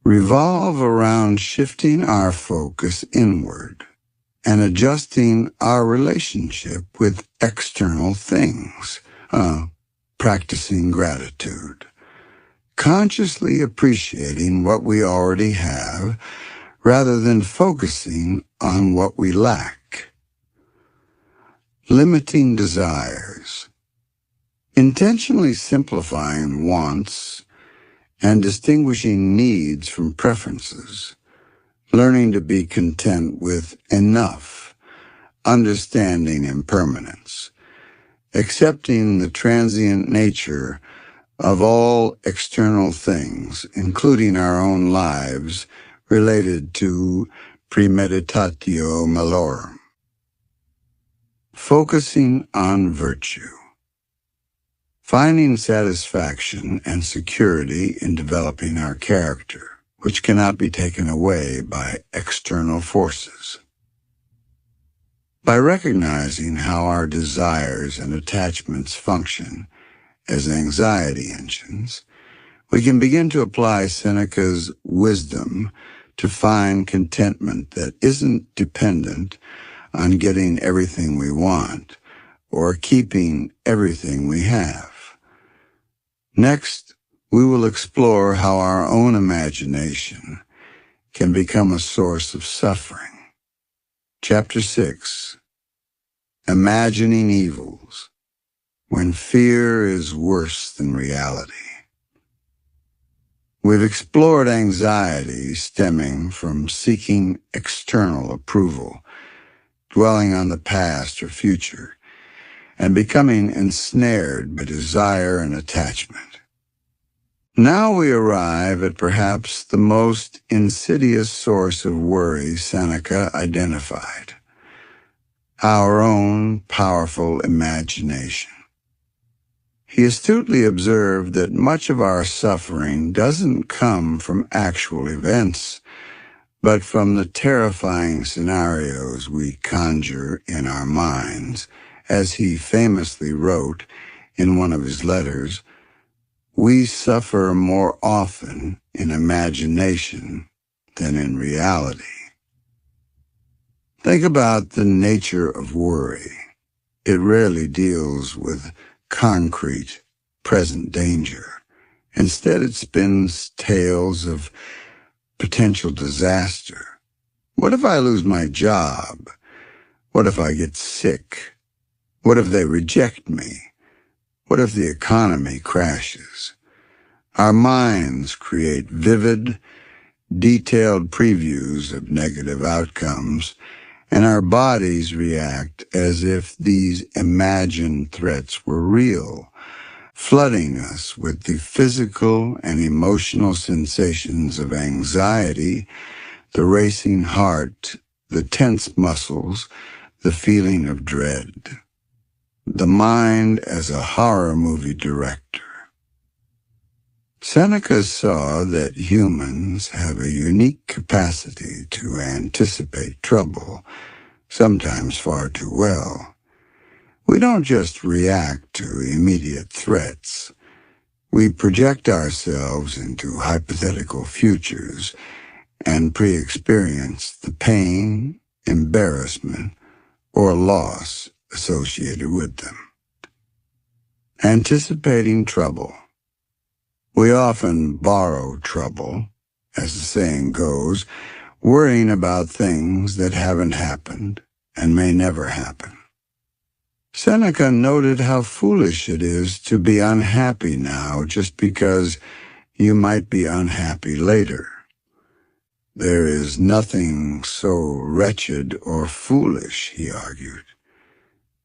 revolve around shifting our focus inward and adjusting our relationship with external things, practicing gratitude, consciously appreciating what we already have rather than focusing on what we lack. Limiting desires. Intentionally simplifying wants and distinguishing needs from preferences, learning to be content with enough, understanding impermanence, accepting the transient nature of all external things, including our own lives, related to premeditatio malorum. Focusing on virtue. Finding satisfaction and security in developing our character, which cannot be taken away by external forces. By recognizing how our desires and attachments function as anxiety engines, we can begin to apply Seneca's wisdom to find contentment that isn't dependent on getting everything we want or keeping everything we have. Next, we will explore how our own imagination can become a source of suffering. Chapter 6. Imagining Evils, when fear is worse than reality. We've explored anxiety stemming from seeking external approval, dwelling on the past or future, and becoming ensnared by desire and attachment. Now we arrive at perhaps the most insidious source of worry Seneca identified: our own powerful imagination. He astutely observed that much of our suffering doesn't come from actual events, but from the terrifying scenarios we conjure in our minds. As he famously wrote in one of his letters, we suffer more often in imagination than in reality. Think about the nature of worry. It rarely deals with concrete, present danger. Instead, it spins tales of potential disaster. What if I lose my job? What if I get sick? What if they reject me? What if the economy crashes? Our minds create vivid, detailed previews of negative outcomes, and our bodies react as if these imagined threats were real, flooding us with the physical and emotional sensations of anxiety, the racing heart, the tense muscles, the feeling of dread. The mind as a horror movie director. Seneca saw that humans have a unique capacity to anticipate trouble, sometimes far too well. We don't just react to immediate threats. We project ourselves into hypothetical futures and pre-experience the pain, embarrassment, or loss associated with them. Anticipating trouble. We often borrow trouble, as the saying goes, worrying about things that haven't happened and may never happen. Seneca noted how foolish it is to be unhappy now just because you might be unhappy later. There is nothing so wretched or foolish, he argued,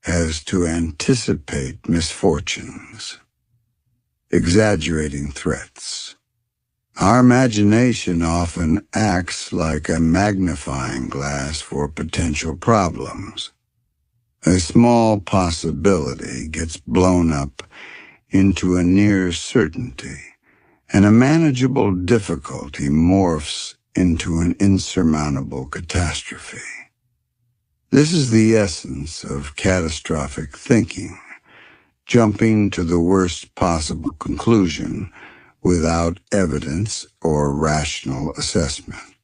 as to anticipate misfortunes, exaggerating threats. Our imagination often acts like a magnifying glass for potential problems. A small possibility gets blown up into a near certainty, and a manageable difficulty morphs into an insurmountable catastrophe. This is the essence of catastrophic thinking, jumping to the worst possible conclusion without evidence or rational assessment,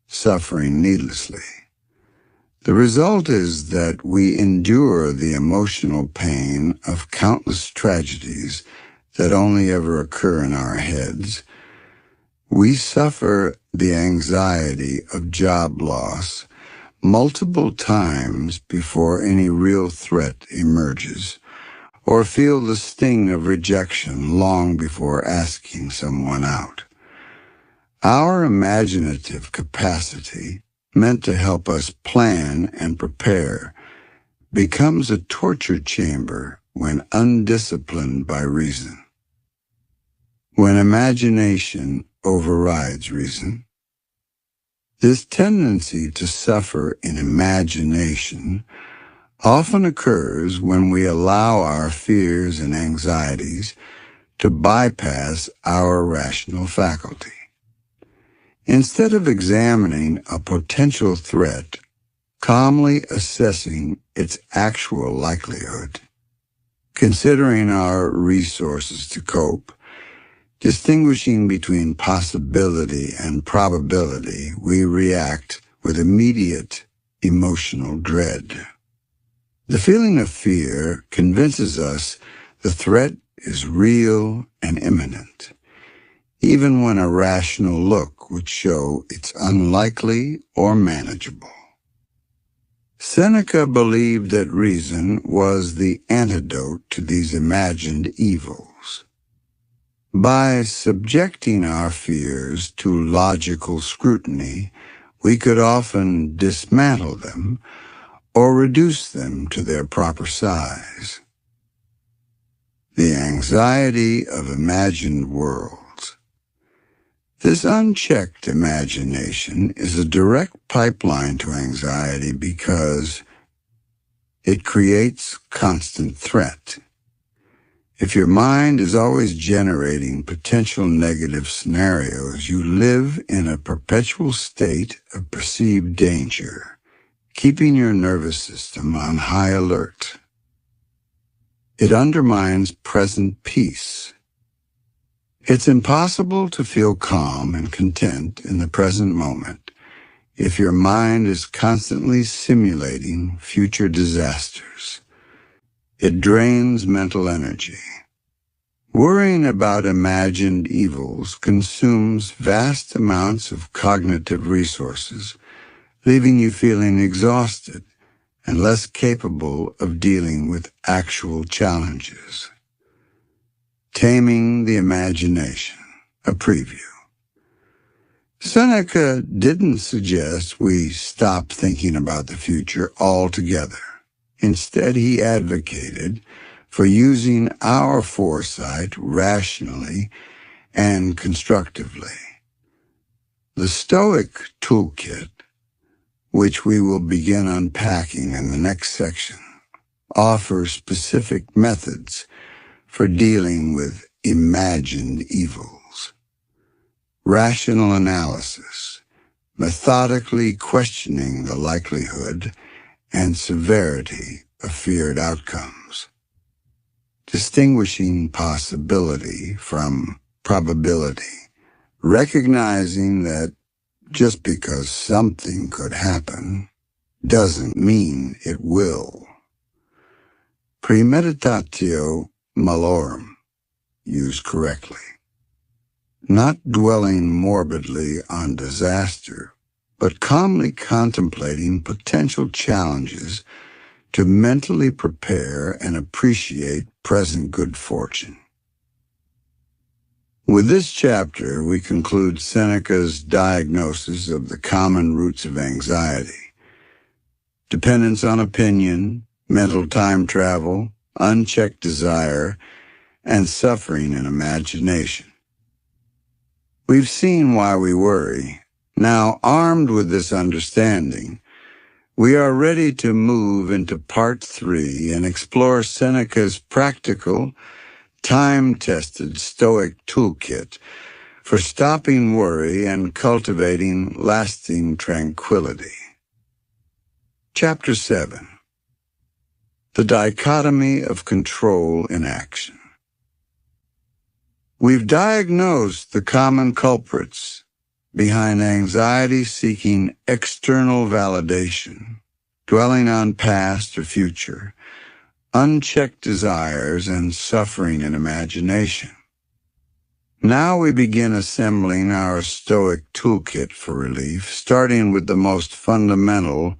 suffering needlessly. The result is that we endure the emotional pain of countless tragedies that only ever occur in our heads. We suffer the anxiety of job loss multiple times before any real threat emerges, or feel the sting of rejection long before asking someone out. Our imaginative capacity, meant to help us plan and prepare, becomes a torture chamber when undisciplined by reason. When imagination overrides reason, this tendency to suffer in imagination often occurs when we allow our fears and anxieties to bypass our rational faculty. Instead of examining a potential threat, calmly assessing its actual likelihood, considering our resources to cope, distinguishing between possibility and probability, we react with immediate emotional dread. The feeling of fear convinces us the threat is real and imminent, even when a rational look would show it's unlikely or manageable. Seneca believed that reason was the antidote to these imagined evils. By subjecting our fears to logical scrutiny, we could often dismantle them or reduce them to their proper size. The anxiety of imagined worlds. This unchecked imagination is a direct pipeline to anxiety because it creates constant threat. If your mind is always generating potential negative scenarios, you live in a perpetual state of perceived danger, keeping your nervous system on high alert. It undermines present peace. It's impossible to feel calm and content in the present moment if your mind is constantly simulating future disasters. It drains mental energy. Worrying about imagined evils consumes vast amounts of cognitive resources, leaving you feeling exhausted and less capable of dealing with actual challenges. Taming the imagination, a preview. Seneca didn't suggest we stop thinking about the future altogether. Instead, he advocated for using our foresight rationally and constructively. The Stoic toolkit, which we will begin unpacking in the next section, offers specific methods for dealing with imagined evils. Rational analysis, methodically questioning the likelihood and severity of feared outcomes. Distinguishing possibility from probability, recognizing that just because something could happen doesn't mean it will. Premeditatio malorum, used correctly. not dwelling morbidly on disaster, but calmly contemplating potential challenges to mentally prepare and appreciate present good fortune. With this chapter, we conclude Seneca's diagnosis of the common roots of anxiety: dependence on opinion, mental time travel, unchecked desire, and suffering in imagination. We've seen why we worry. Now, armed with this understanding, we are ready to move into Part 3 and explore Seneca's practical, time-tested Stoic toolkit for stopping worry and cultivating lasting tranquility. Chapter 7. The Dichotomy of Control in Action. We've diagnosed the common culprits behind anxiety seeking external validation, dwelling on past or future, unchecked desires, and suffering in imagination. Now we begin assembling our Stoic toolkit for relief, starting with the most fundamental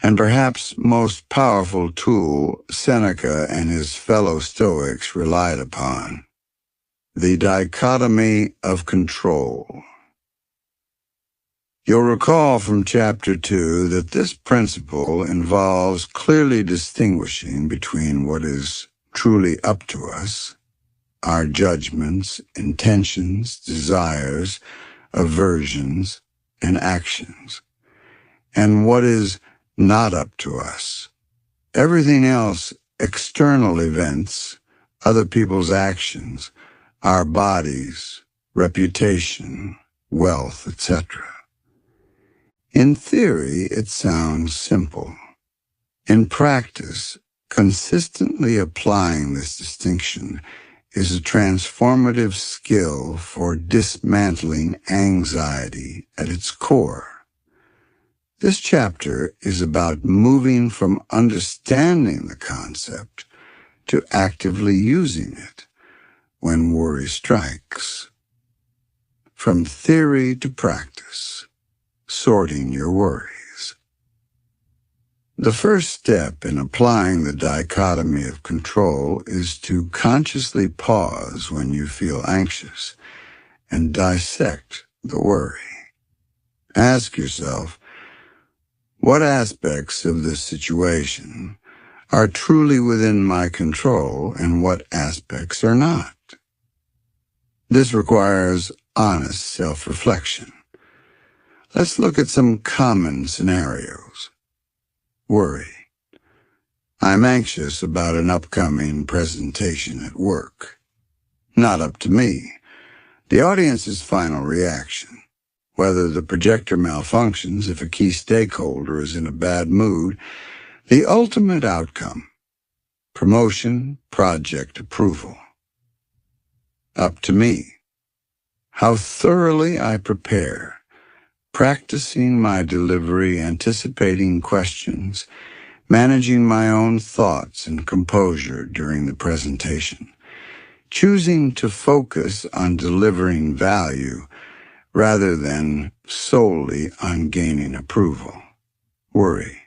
and perhaps most powerful tool Seneca and his fellow Stoics relied upon: the dichotomy of control. You'll recall from Chapter 2 that this principle involves clearly distinguishing between what is truly up to us, our judgments, intentions, desires, aversions, and actions, and what is not up to us. Everything else, external events, other people's actions, our bodies, reputation, wealth, etc. In theory, it sounds simple. In practice, consistently applying this distinction is a transformative skill for dismantling anxiety at its core. This chapter is about moving from understanding the concept to actively using it when worry strikes. From theory to practice, sorting your worries. The first step in applying the dichotomy of control is to consciously pause when you feel anxious and dissect the worry. Ask yourself, what aspects of this situation are truly within my control and what aspects are not? This requires honest self-reflection. Let's look at some common scenarios. Worry. I'm anxious about an upcoming presentation at work. Not up to me. The audience's final reaction. Whether the projector malfunctions if a key stakeholder is in a bad mood, the ultimate outcome. Promotion, project approval. Up to me. How thoroughly I prepare. Practicing my delivery, anticipating questions, managing my own thoughts and composure during the presentation, choosing to focus on delivering value rather than solely on gaining approval. Worry.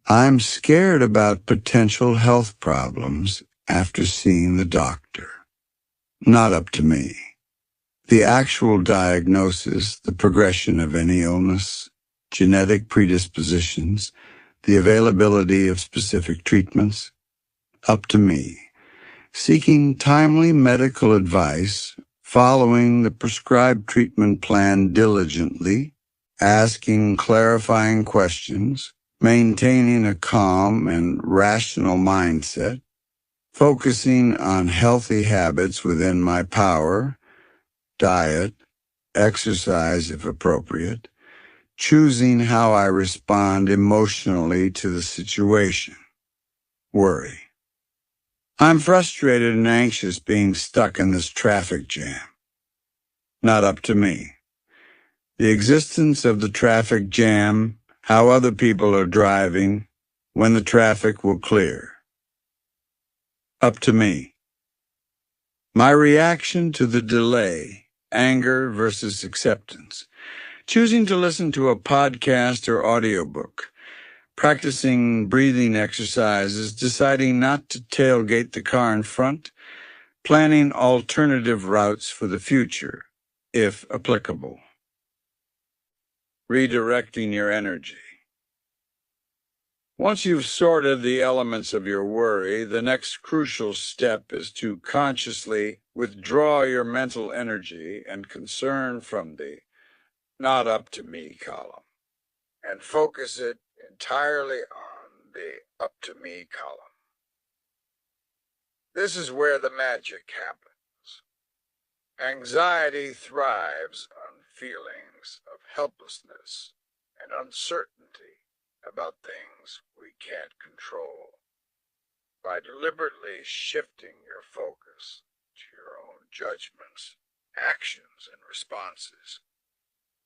I'm scared about potential health problems after seeing the doctor. Not up to me. The actual diagnosis, the progression of any illness, genetic predispositions, the availability of specific treatments, up to me. Seeking timely medical advice, following the prescribed treatment plan diligently, asking clarifying questions, maintaining a calm and rational mindset, focusing on healthy habits within my power, diet, exercise if appropriate, choosing how I respond emotionally to the situation. Worry. I'm frustrated and anxious being stuck in this traffic jam. Not up to me. The existence of the traffic jam, how other people are driving, when the traffic will clear. Up to me. My reaction to the delay, anger versus acceptance, choosing to listen to a podcast or audiobook, practicing breathing exercises, deciding not to tailgate the car in front, planning alternative routes for the future, if applicable. Redirecting your energy. Once you've sorted the elements of your worry, the next crucial step is to consciously withdraw your mental energy and concern from the "not up to me" column and focus it entirely on the "up to me" column. This is where the magic happens. Anxiety thrives on feelings of helplessness and uncertainty about things we can't control. By deliberately shifting your focus to your own judgments, actions, and responses,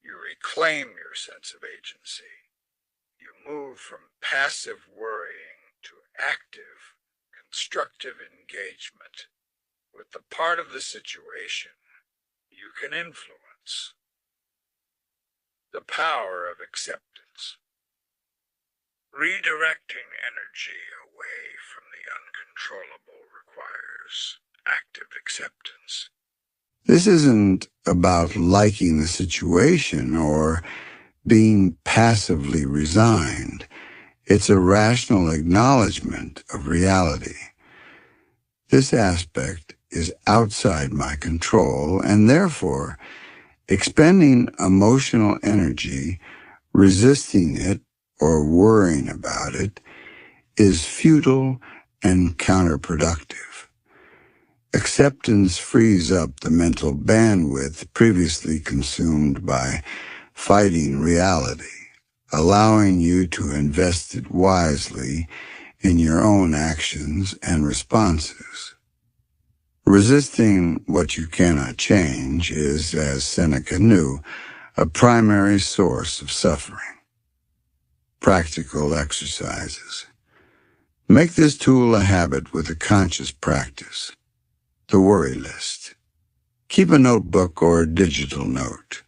you reclaim your sense of agency. You move from passive worrying to active, constructive engagement with the part of the situation you can influence. The power of acceptance. Redirecting energy away from the uncontrollable requires active acceptance. This isn't about liking the situation or being passively resigned. It's a rational acknowledgement of reality. This aspect is outside my control, and therefore, expending emotional energy, resisting it, or worrying about it is futile and counterproductive. Acceptance frees up the mental bandwidth previously consumed by fighting reality, allowing you to invest it wisely in your own actions and responses. Resisting what you cannot change is, as Seneca knew, a primary source of suffering. Practical exercises. Make this tool a habit with a conscious practice. The worry list. Keep a notebook or a digital note.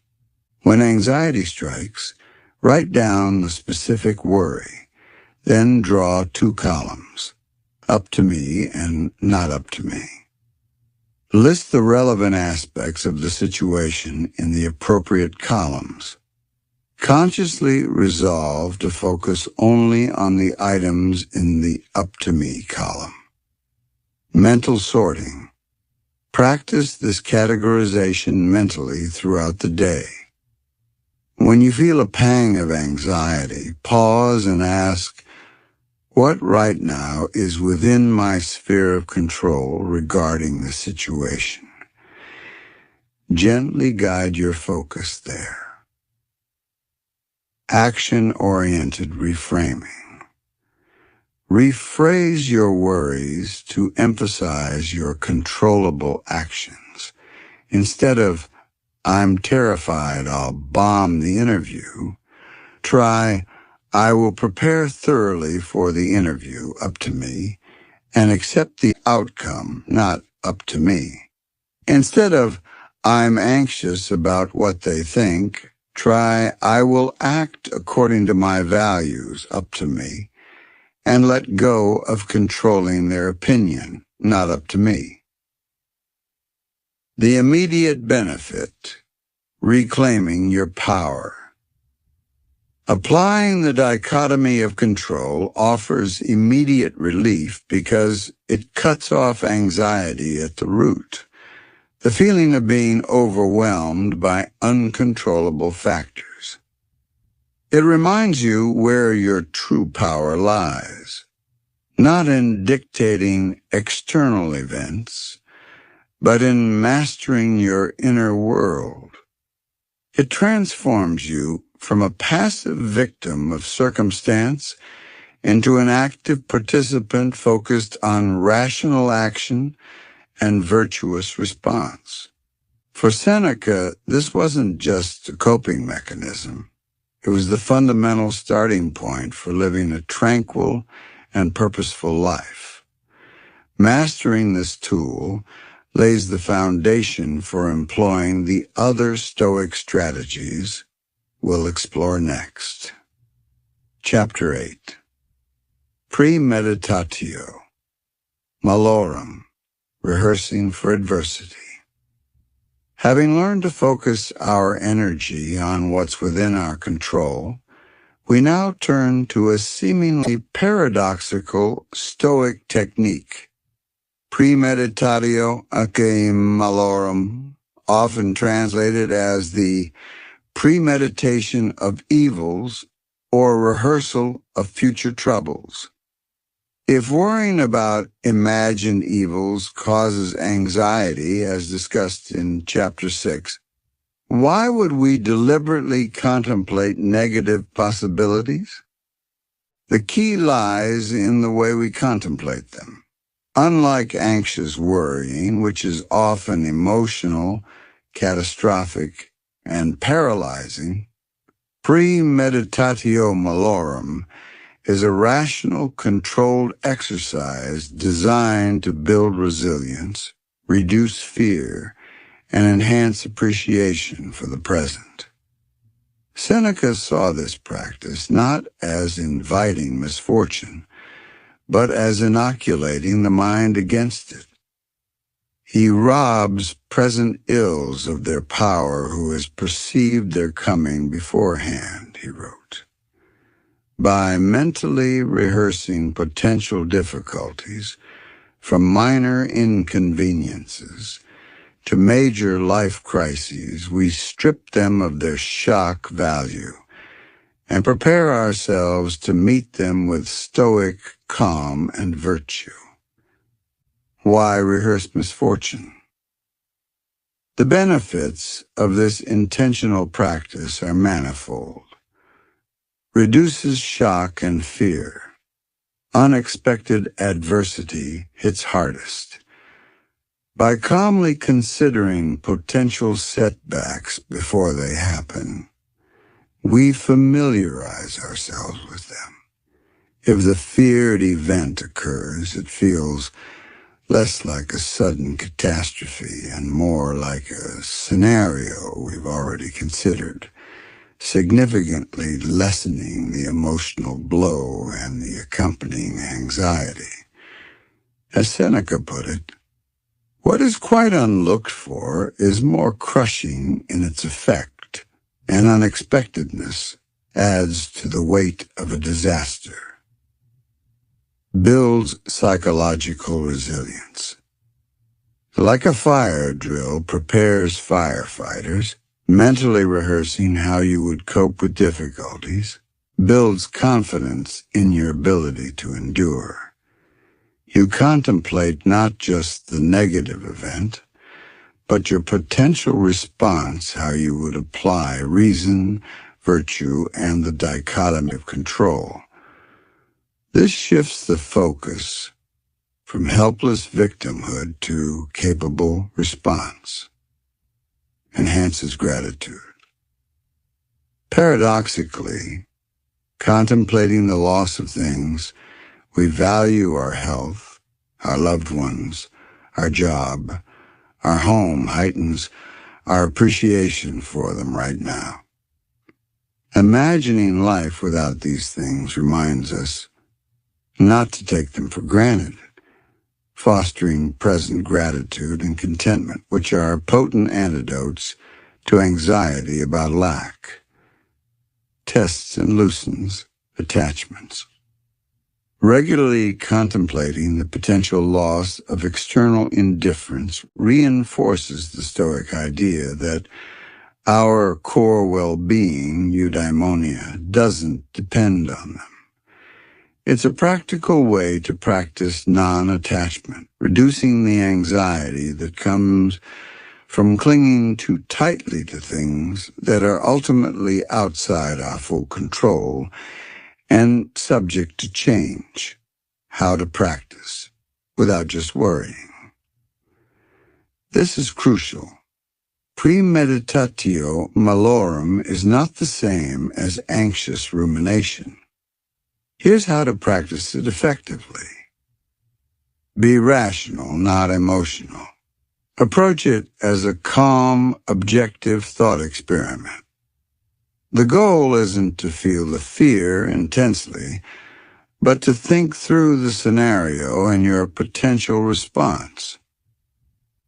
When anxiety strikes, write down the specific worry, then draw 2 columns, up to me and not up to me. List the relevant aspects of the situation in the appropriate columns. Consciously resolve to focus only on the items in the up to me column. Mental sorting. Practice this categorization mentally throughout the day. When you feel a pang of anxiety, pause and ask, what right now is within my sphere of control regarding the situation? Gently guide your focus there. Action-oriented reframing. Rephrase your worries to emphasize your controllable actions. Instead of, I'm terrified I'll bomb the interview, try, I will prepare thoroughly for the interview, up to me, and accept the outcome, not up to me. Instead of, I'm anxious about what they think, try, I will act according to my values, up to me, and let go of controlling their opinion, not up to me. The immediate benefit, reclaiming your power. Applying the dichotomy of control offers immediate relief because it cuts off anxiety at the root, the feeling of being overwhelmed by uncontrollable factors. It reminds you where your true power lies, not in dictating external events, but in mastering your inner world. It transforms you from a passive victim of circumstance into an active participant focused on rational action and virtuous response. For Seneca, this wasn't just a coping mechanism. It was the fundamental starting point for living a tranquil and purposeful life. Mastering this tool lays the foundation for employing the other Stoic strategies we'll explore next. Chapter 8. Premeditatio Malorum, rehearsing for adversity. Having learned to focus our energy on what's within our control, we now turn to a seemingly paradoxical Stoic technique. Premeditatio aque malorum, often translated as the premeditation of evils or rehearsal of future troubles. If worrying about imagined evils causes anxiety, as discussed in Chapter 6, why would we deliberately contemplate negative possibilities? The key lies in the way we contemplate them. Unlike anxious worrying, which is often emotional, catastrophic, and paralyzing, premeditatio malorum is a rational, controlled exercise designed to build resilience, reduce fear, and enhance appreciation for the present. Seneca saw this practice not as inviting misfortune, but as inoculating the mind against it. He robs present ills of their power who has perceived their coming beforehand, he wrote. By mentally rehearsing potential difficulties, from minor inconveniences to major life crises, we strip them of their shock value and prepare ourselves to meet them with stoic calm and virtue. Why rehearse misfortune? The benefits of this intentional practice are manifold. Reduces shock and fear. Unexpected adversity hits hardest. By calmly considering potential setbacks before they happen, we familiarize ourselves with them. If the feared event occurs, it feels less like a sudden catastrophe and more like a scenario we've already considered, significantly lessening the emotional blow and the accompanying anxiety. As Seneca put it, what is quite unlooked for is more crushing in its effect, and unexpectedness adds to the weight of a disaster. Builds psychological resilience. Like a fire drill prepares firefighters, mentally rehearsing how you would cope with difficulties builds confidence in your ability to endure. You contemplate not just the negative event, but your potential response, how you would apply reason, virtue, and the dichotomy of control. This shifts the focus from helpless victimhood to capable response. Enhances gratitude. Paradoxically, contemplating the loss of things, we value our health, our loved ones, our job, our home heightens our appreciation for them right now. Imagining life without these things reminds us not to take them for granted, fostering present gratitude and contentment, which are potent antidotes to anxiety about lack. Tests and loosens attachments. Regularly contemplating the potential loss of external indifference reinforces the Stoic idea that our core well-being, eudaimonia, doesn't depend on them. It's a practical way to practice non-attachment, reducing the anxiety that comes from clinging too tightly to things that are ultimately outside our full control and subject to change. How to practice without just worrying. This is crucial. Premeditatio malorum is not the same as anxious rumination. Here's how to practice it effectively. Be rational, not emotional. Approach it as a calm, objective thought experiment. The goal isn't to feel the fear intensely, but to think through the scenario and your potential response.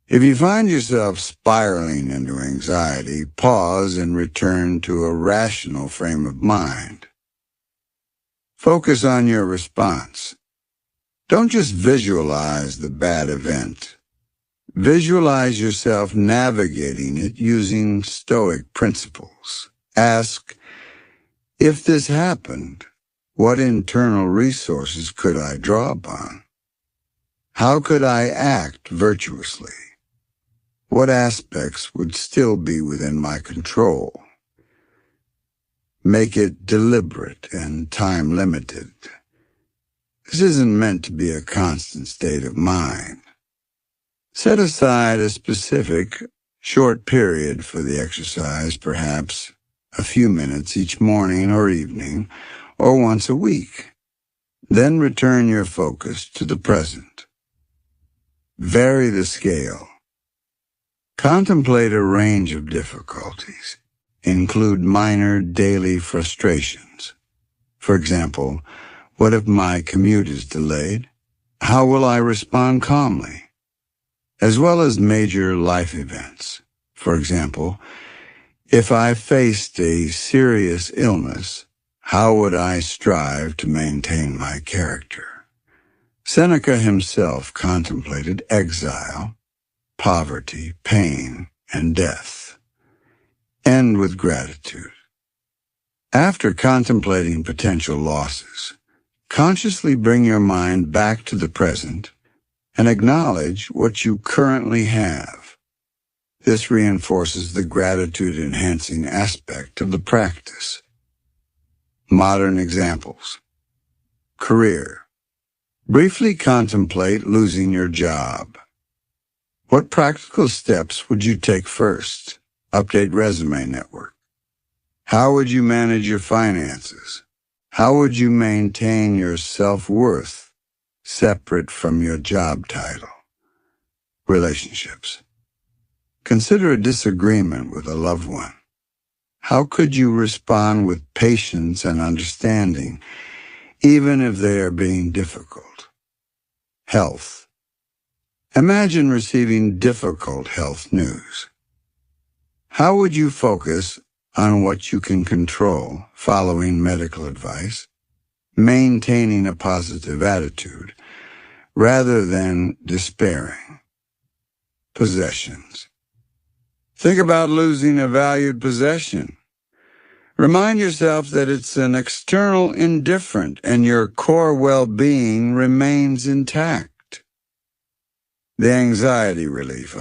If you find yourself spiraling into anxiety, pause and return to a rational frame of mind. Focus on your response. Don't just visualize the bad event. Visualize yourself navigating it using Stoic principles. Ask, if this happened, what internal resources could I draw upon? How could I act virtuously? What aspects would still be within my control? Make it deliberate and time-limited. This isn't meant to be a constant state of mind. Set aside a specific, short period for the exercise, perhaps a few minutes each morning or evening, or once a week. Then return your focus to the present. Vary the scale. Contemplate a range of difficulties. Include minor daily frustrations. For example, what if my commute is delayed? How will I respond calmly? As well as major life events. For example, if I faced a serious illness, how would I strive to maintain my character? Seneca himself contemplated exile, poverty, pain, and death. End with gratitude. After contemplating potential losses, consciously bring your mind back to the present and acknowledge what you currently have. This reinforces the gratitude-enhancing aspect of the practice. Modern examples. Career. Briefly contemplate losing your job. What practical steps would you take first? Update resume network. How would you manage your finances? How would you maintain your self-worth separate from your job title? Relationships. Consider a disagreement with a loved one. How could you respond with patience and understanding, even if they are being difficult? Health. Imagine receiving difficult health news. How would you focus on what you can control, following medical advice, maintaining a positive attitude, rather than despairing? Possessions. Think about losing a valued possession. Remind yourself that it's an external indifferent and your core well-being remains intact. The anxiety relief,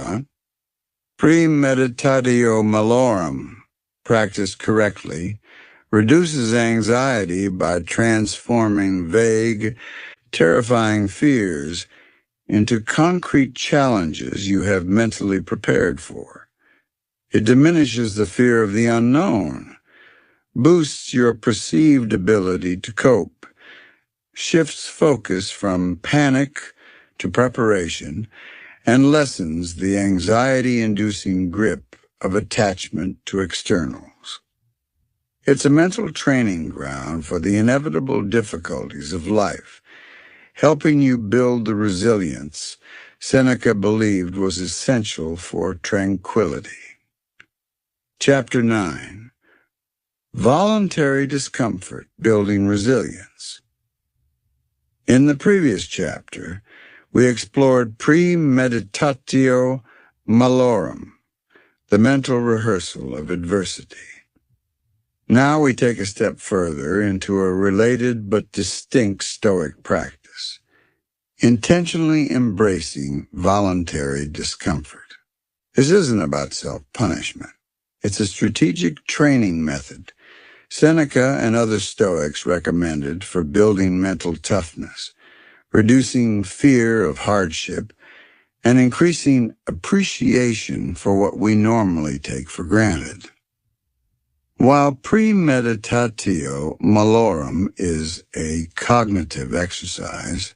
Premeditatio malorum, practiced correctly, reduces anxiety by transforming vague, terrifying fears into concrete challenges you have mentally prepared for. It diminishes the fear of the unknown, boosts your perceived ability to cope, shifts focus from panic to preparation, and lessens the anxiety-inducing grip of attachment to externals. It's a mental training ground for the inevitable difficulties of life, helping you build the resilience Seneca believed was essential for tranquility. Chapter 9. Voluntary Discomfort, Building Resilience. In the previous chapter, we explored premeditatio malorum, the mental rehearsal of adversity. Now we take a step further into a related but distinct Stoic practice, intentionally embracing voluntary discomfort. This isn't about self-punishment. It's a strategic training method Seneca and other Stoics recommended for building mental toughness, reducing fear of hardship, and increasing appreciation for what we normally take for granted. While premeditatio malorum is a cognitive exercise,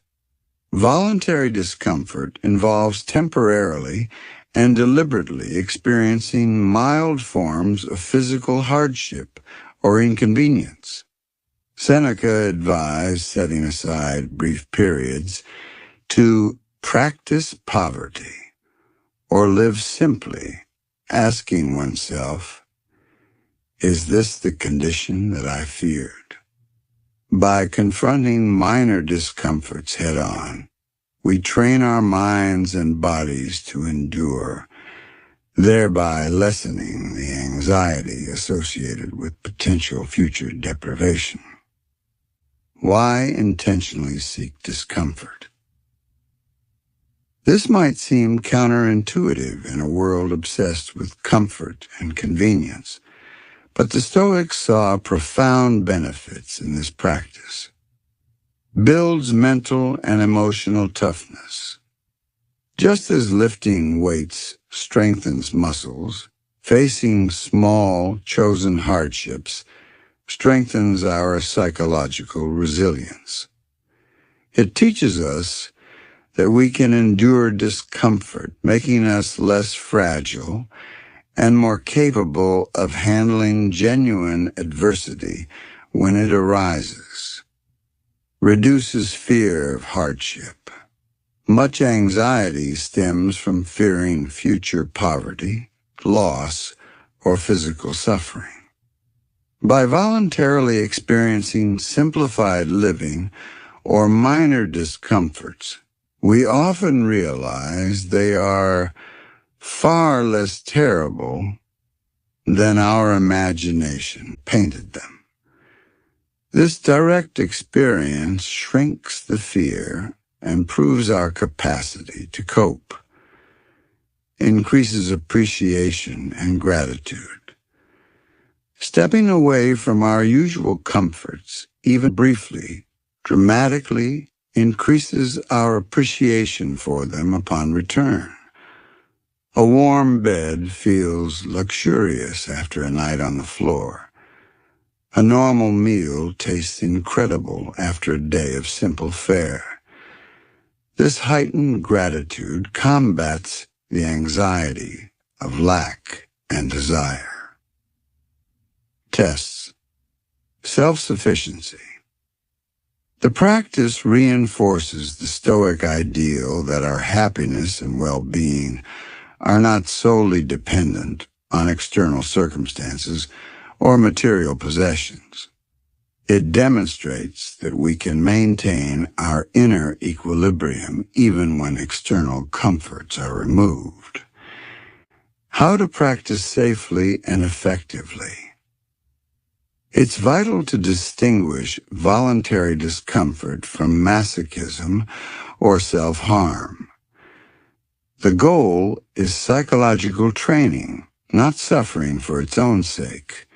voluntary discomfort involves temporarily and deliberately experiencing mild forms of physical hardship or inconvenience. Seneca advised setting aside brief periods to practice poverty or live simply, asking oneself, is this the condition that I feared? By confronting minor discomforts head-on, we train our minds and bodies to endure, thereby lessening the anxiety associated with potential future deprivation. Why intentionally seek discomfort? This might seem counterintuitive in a world obsessed with comfort and convenience, but the Stoics saw profound benefits in this practice. Builds mental and emotional toughness. Just as lifting weights strengthens muscles, facing small, chosen hardships strengthens our psychological resilience. It teaches us that we can endure discomfort, making us less fragile and more capable of handling genuine adversity when it arises. Reduces fear of hardship. Much anxiety stems from fearing future poverty, loss, or physical suffering. By voluntarily experiencing simplified living or minor discomforts, we often realize they are far less terrible than our imagination painted them. This direct experience shrinks the fear and proves our capacity to cope, increases appreciation and gratitude. Stepping away from our usual comforts, even briefly, dramatically increases our appreciation for them upon return. A warm bed feels luxurious after a night on the floor. A normal meal tastes incredible after a day of simple fare. This heightened gratitude combats the anxiety of lack and desire. Tests. Self-sufficiency. The practice reinforces the Stoic ideal that our happiness and well-being are not solely dependent on external circumstances or material possessions. It demonstrates that we can maintain our inner equilibrium even when external comforts are removed. How to practice safely and effectively. It's vital to distinguish voluntary discomfort from masochism or self-harm. The goal is psychological training, not suffering for its own sake.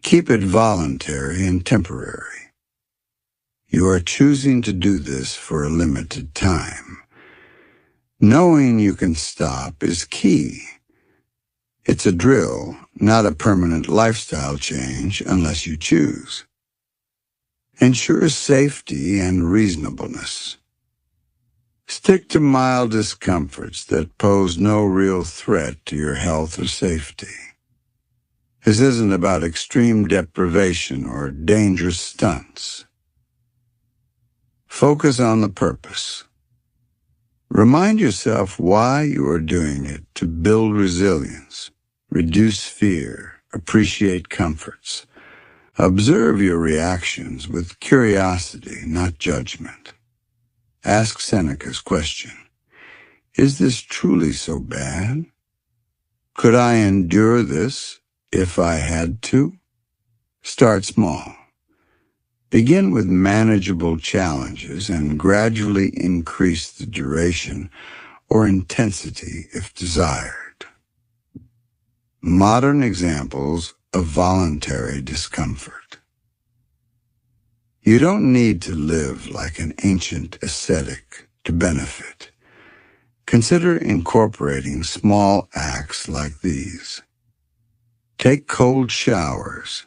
Keep it voluntary and temporary. You are choosing to do this for a limited time. Knowing you can stop is key. It's a drill, not a permanent lifestyle change unless you choose. Ensure safety and reasonableness. Stick to mild discomforts that pose no real threat to your health or safety. This isn't about extreme deprivation or dangerous stunts. Focus on the purpose. Remind yourself why you are doing it: to build resilience, reduce fear, appreciate comforts. Observe your reactions with curiosity, not judgment. Ask Seneca's question: is this truly so bad? Could I endure this if I had to? Start small. Begin with manageable challenges and gradually increase the duration or intensity if desired. Modern examples of voluntary discomfort. You don't need to live like an ancient ascetic to benefit. Consider incorporating small acts like these. Take cold showers.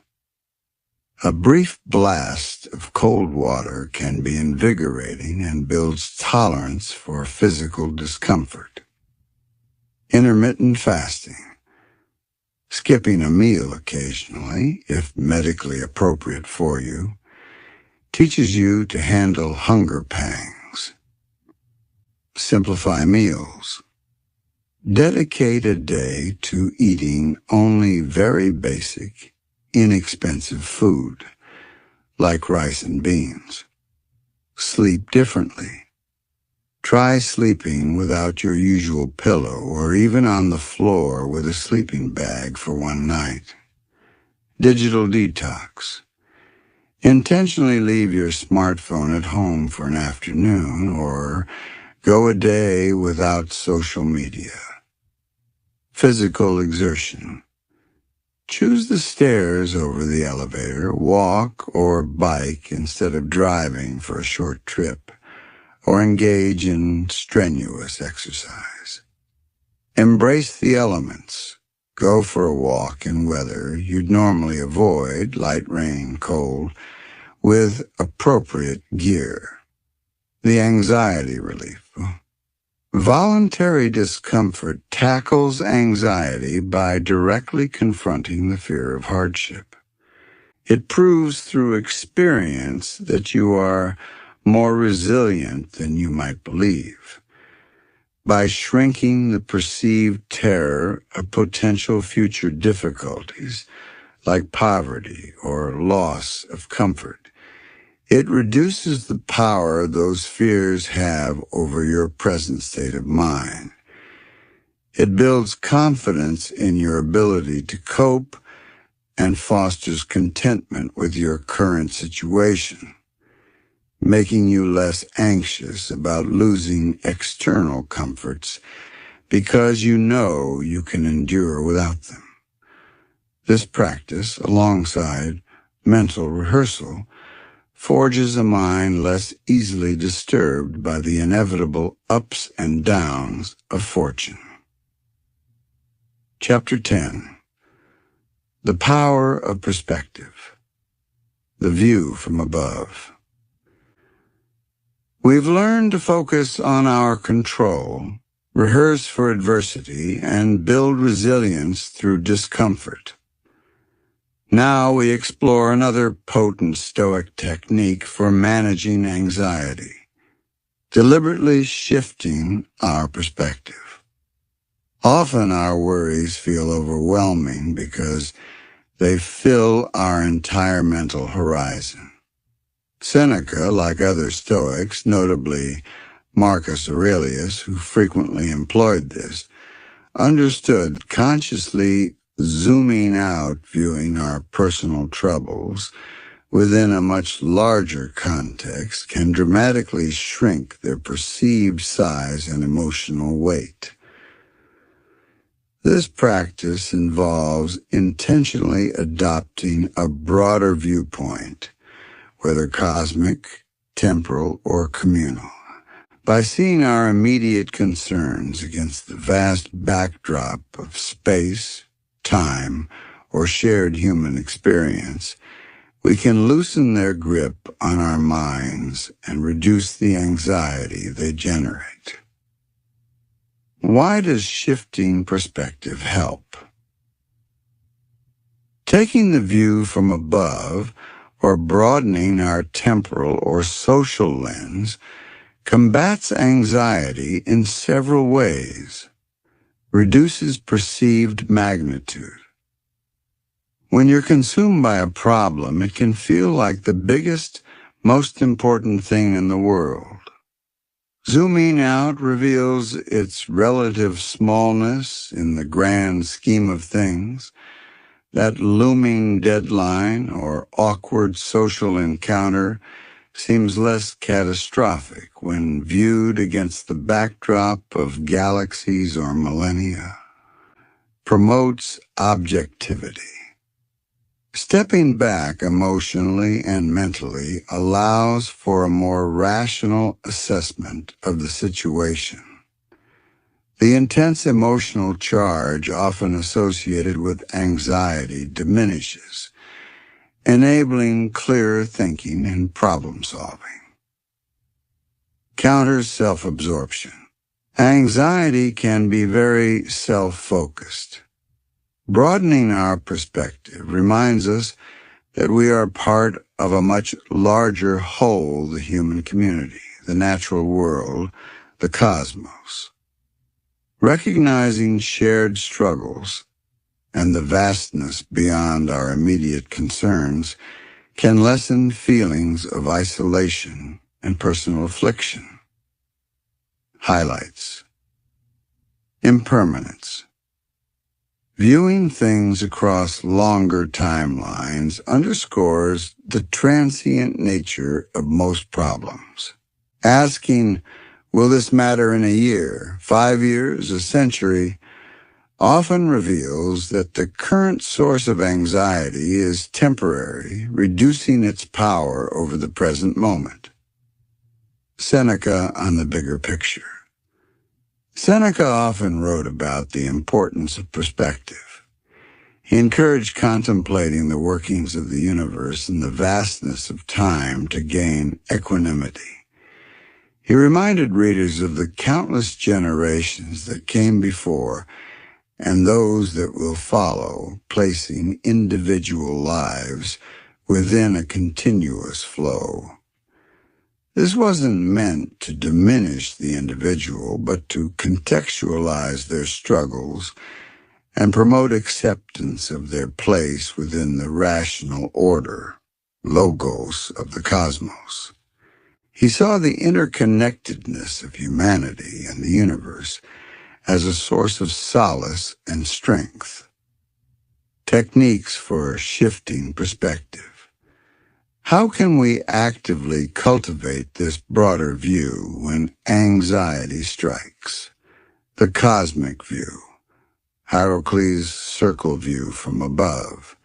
A brief blast of cold water can be invigorating and builds tolerance for physical discomfort. Intermittent fasting, skipping a meal occasionally, if medically appropriate for you, teaches you to handle hunger pangs. Simplify meals. Dedicate a day to eating only very basic, inexpensive food, like rice and beans. Sleep differently. Try sleeping without your usual pillow or even on the floor with a sleeping bag for one night. Digital detox. Intentionally leave your smartphone at home for an afternoon or go a day without social media. Physical exertion. Choose the stairs over the elevator, walk or bike instead of driving for a short trip, or engage in strenuous exercise. Embrace the elements. Go for a walk in weather you'd normally avoid, light rain, cold, with appropriate gear. The anxiety relief. Voluntary discomfort tackles anxiety by directly confronting the fear of hardship. It proves through experience that you are more resilient than you might believe. By shrinking the perceived terror of potential future difficulties, like poverty or loss of comfort, it reduces the power those fears have over your present state of mind. It builds confidence in your ability to cope and fosters contentment with your current situation, making you less anxious about losing external comforts because you know you can endure without them. This practice, alongside mental rehearsal, forges a mind less easily disturbed by the inevitable ups and downs of fortune. Chapter 10. The Power of Perspective. The View from Above. We've learned to focus on our control, rehearse for adversity, and build resilience through discomfort. Now we explore another potent Stoic technique for managing anxiety, deliberately shifting our perspective. Often our worries feel overwhelming because they fill our entire mental horizon. Seneca, like other Stoics, notably Marcus Aurelius, who frequently employed this, understood consciously zooming out, viewing our personal troubles within a much larger context can dramatically shrink their perceived size and emotional weight. This practice involves intentionally adopting a broader viewpoint, whether cosmic, temporal, or communal. By seeing our immediate concerns against the vast backdrop of space, time, or shared human experience, we can loosen their grip on our minds and reduce the anxiety they generate. Why does shifting perspective help? Taking the view from above, or broadening our temporal or social lens, combats anxiety in several ways. Reduces perceived magnitude. When you're consumed by a problem, it can feel like the biggest, most important thing in the world. Zooming out reveals its relative smallness in the grand scheme of things. That looming deadline or awkward social encounter seems less catastrophic when viewed against the backdrop of galaxies or millennia. Promotes objectivity. Stepping back emotionally and mentally allows for a more rational assessment of the situation. The intense emotional charge often associated with anxiety diminishes, enabling clearer thinking and problem solving. Counters self-absorption. Anxiety can be very self-focused. Broadening our perspective reminds us that we are part of a much larger whole, the human community, the natural world, the cosmos. Recognizing shared struggles and the vastness beyond our immediate concerns can lessen feelings of isolation and personal affliction. Highlights: impermanence. Viewing things across longer timelines underscores the transient nature of most problems. Asking, will this matter in a year, 5 years, a century, often reveals that the current source of anxiety is temporary, reducing its power over the present moment. Seneca on the bigger picture. Seneca often wrote about the importance of perspective. He encouraged contemplating the workings of the universe and the vastness of time to gain equanimity. He reminded readers of the countless generations that came before and those that will follow, placing individual lives within a continuous flow. This wasn't meant to diminish the individual, but to contextualize their struggles and promote acceptance of their place within the rational order, logos of the cosmos. He saw the interconnectedness of humanity and the universe as a source of solace and strength. Techniques for shifting perspective. How can we actively cultivate this broader view when anxiety strikes? The cosmic view, Heracles' circle view from above.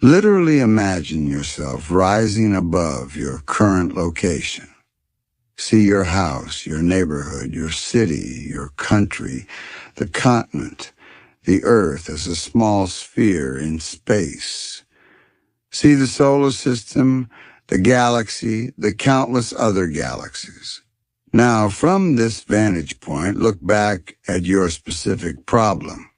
Literally imagine yourself rising above your current location. See your house, your neighborhood, your city, your country, the continent, the earth as a small sphere in space. See the solar system, the galaxy, the countless other galaxies. Now, from this vantage point, look back at your specific problem.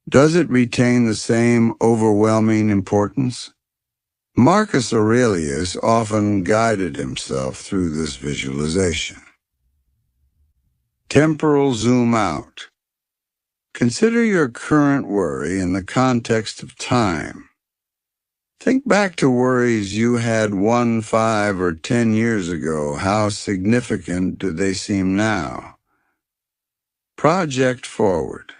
Does it retain the same overwhelming importance? Marcus Aurelius often guided himself through this visualization. Temporal zoom out. Consider your current worry in the context of time. Think back to worries you had 1, 5, or 10 years ago. How significant do they seem now? Project forward.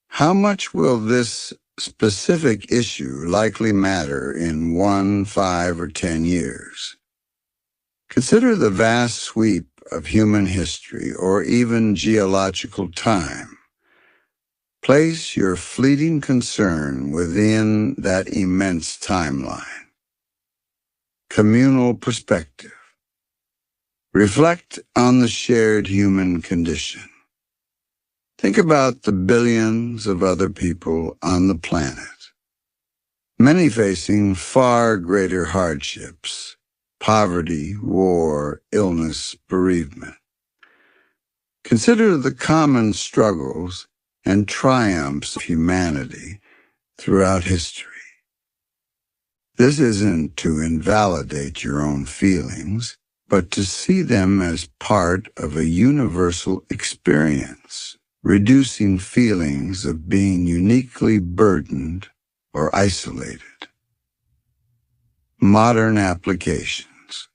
How much will this specific issue likely matter in 1, 5, or 10 years? Consider the vast sweep of human history or even geological time. Place your fleeting concern within that immense timeline. Communal perspective. Reflect on the shared human condition. Think about the billions of other people on the planet, many facing far greater hardships, poverty, war, illness, bereavement. Consider the common struggles and triumphs of humanity throughout history. This isn't to invalidate your own feelings, but to see them as part of a universal experience, reducing feelings of being uniquely burdened or isolated. Modern applications.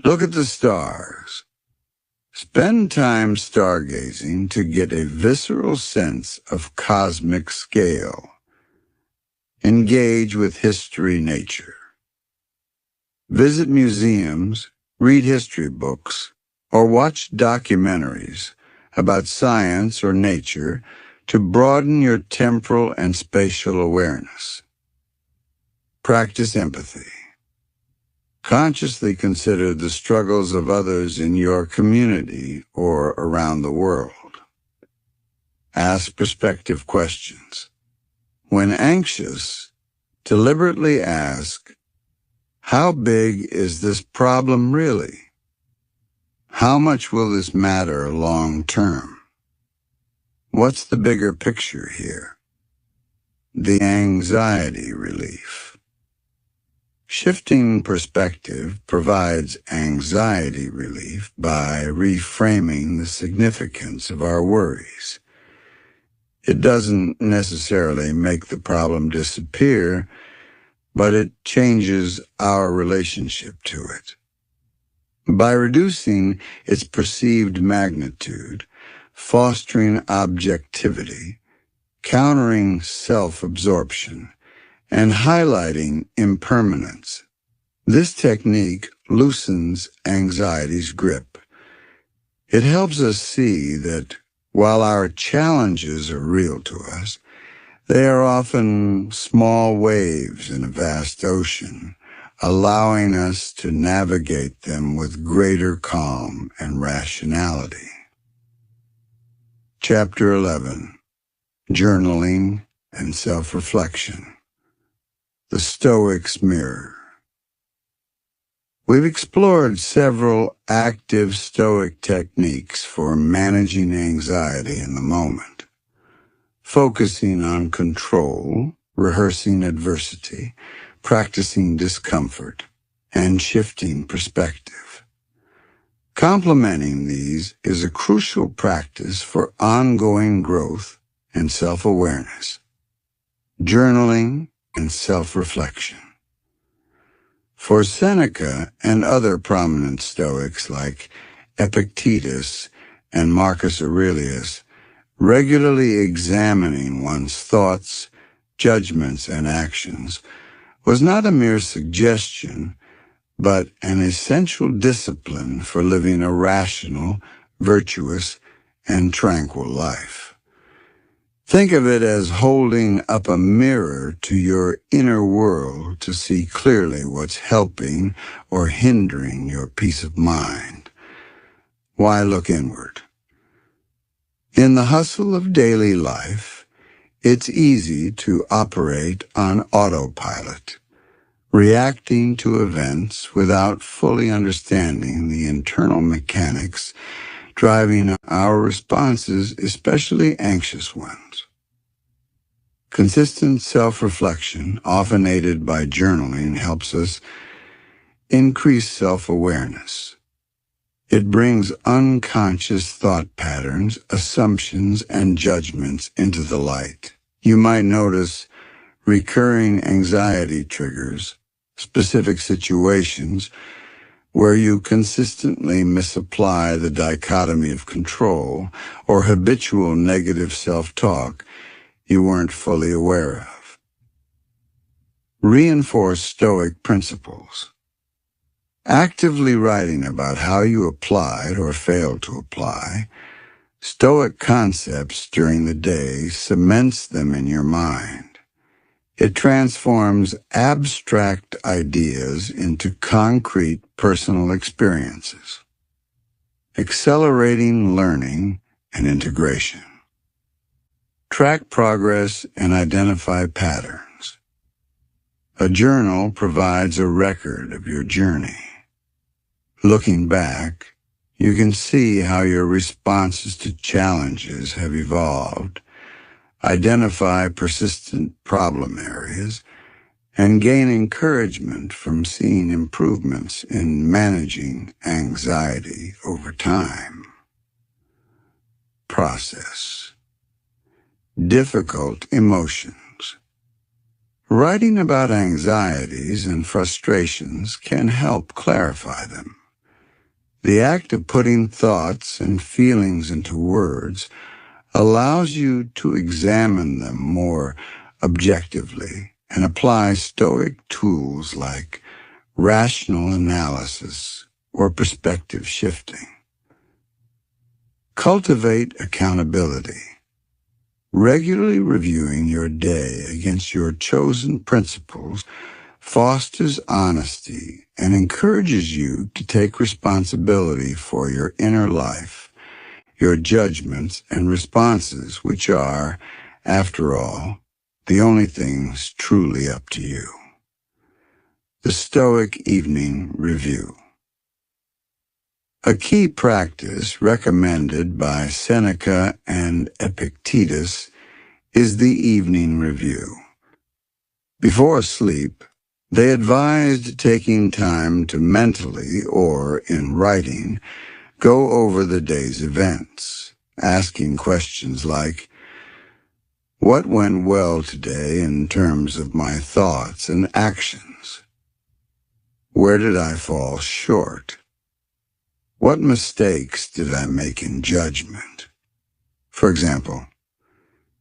Look at the stars. Spend time stargazing to get a visceral sense of cosmic scale. Engage with history nature. Visit museums, read history books, or watch documentaries about science or nature to broaden your temporal and spatial awareness. Practice empathy. Consciously consider the struggles of others in your community or around the world. Ask perspective questions. When anxious, deliberately ask, how big is this problem really? How much will this matter long term? What's the bigger picture here? The anxiety relief. Shifting perspective provides anxiety relief by reframing the significance of our worries. It doesn't necessarily make the problem disappear, but it changes our relationship to it. By reducing its perceived magnitude, fostering objectivity, countering self-absorption, and highlighting impermanence, this technique loosens anxiety's grip. It helps us see that while our challenges are real to us, they are often small waves in a vast ocean, allowing us to navigate them with greater calm and rationality. Chapter 11. Journaling and Self-Reflection. The Stoic's Mirror. We've explored several active Stoic techniques for managing anxiety in the moment, focusing on control, rehearsing adversity, practicing discomfort, and shifting perspective. Complementing these is a crucial practice for ongoing growth and self-awareness: journaling and self-reflection. For Seneca and other prominent Stoics like Epictetus and Marcus Aurelius, regularly examining one's thoughts, judgments, and actions was not a mere suggestion, but an essential discipline for living a rational, virtuous, and tranquil life. Think of it as holding up a mirror to your inner world to see clearly what's helping or hindering your peace of mind. Why look inward? In the hustle of daily life, it's easy to operate on autopilot, reacting to events without fully understanding the internal mechanics driving our responses, especially anxious ones. Consistent self-reflection, often aided by journaling, helps us increase self-awareness. It brings unconscious thought patterns, assumptions, and judgments into the light. You might notice recurring anxiety triggers, specific situations where you consistently misapply the dichotomy of control, or habitual negative self-talk you weren't fully aware of. Reinforce Stoic principles. Actively writing about how you applied or failed to apply Stoic concepts during the day cements them in your mind. It transforms abstract ideas into concrete personal experiences, accelerating learning and integration. Track progress and identify patterns. A journal provides a record of your journey. Looking back, you can see how your responses to challenges have evolved, identify persistent problem areas, and gain encouragement from seeing improvements in managing anxiety over time. Process. Difficult emotions. Writing about anxieties and frustrations can help clarify them. The act of putting thoughts and feelings into words allows you to examine them more objectively and apply Stoic tools like rational analysis or perspective shifting. Cultivate accountability. Regularly reviewing your day against your chosen principles fosters honesty and encourages you to take responsibility for your inner life, your judgments and responses, which are, after all, the only things truly up to you. The Stoic Evening Review. A key practice recommended by Seneca and Epictetus is the evening review. Before sleep, they advised taking time to mentally, or in writing, go over the day's events, asking questions like, what went well today in terms of my thoughts and actions? Where did I fall short? What mistakes did I make in judgment? For example,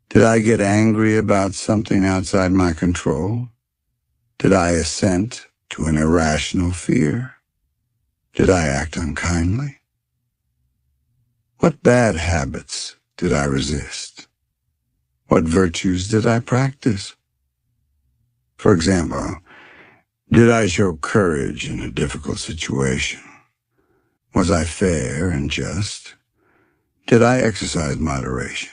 did I get angry about something outside my control? Did I assent to an irrational fear? Did I act unkindly? What bad habits did I resist? What virtues did I practice? For example, did I show courage in a difficult situation? Was I fair and just? Did I exercise moderation?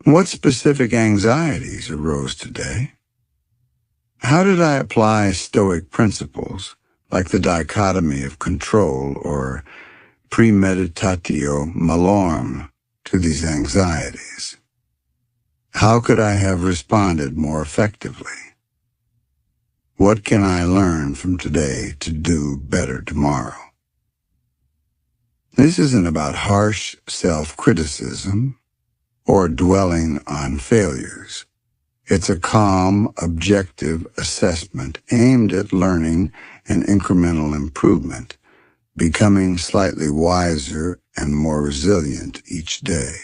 What specific anxieties arose today? How did I apply Stoic principles, like the dichotomy of control or premeditatio malorum, to these anxieties? How could I have responded more effectively? What can I learn from today to do better tomorrow? This isn't about harsh self-criticism or dwelling on failures. It's a calm, objective assessment aimed at learning and incremental improvement, becoming slightly wiser and more resilient each day.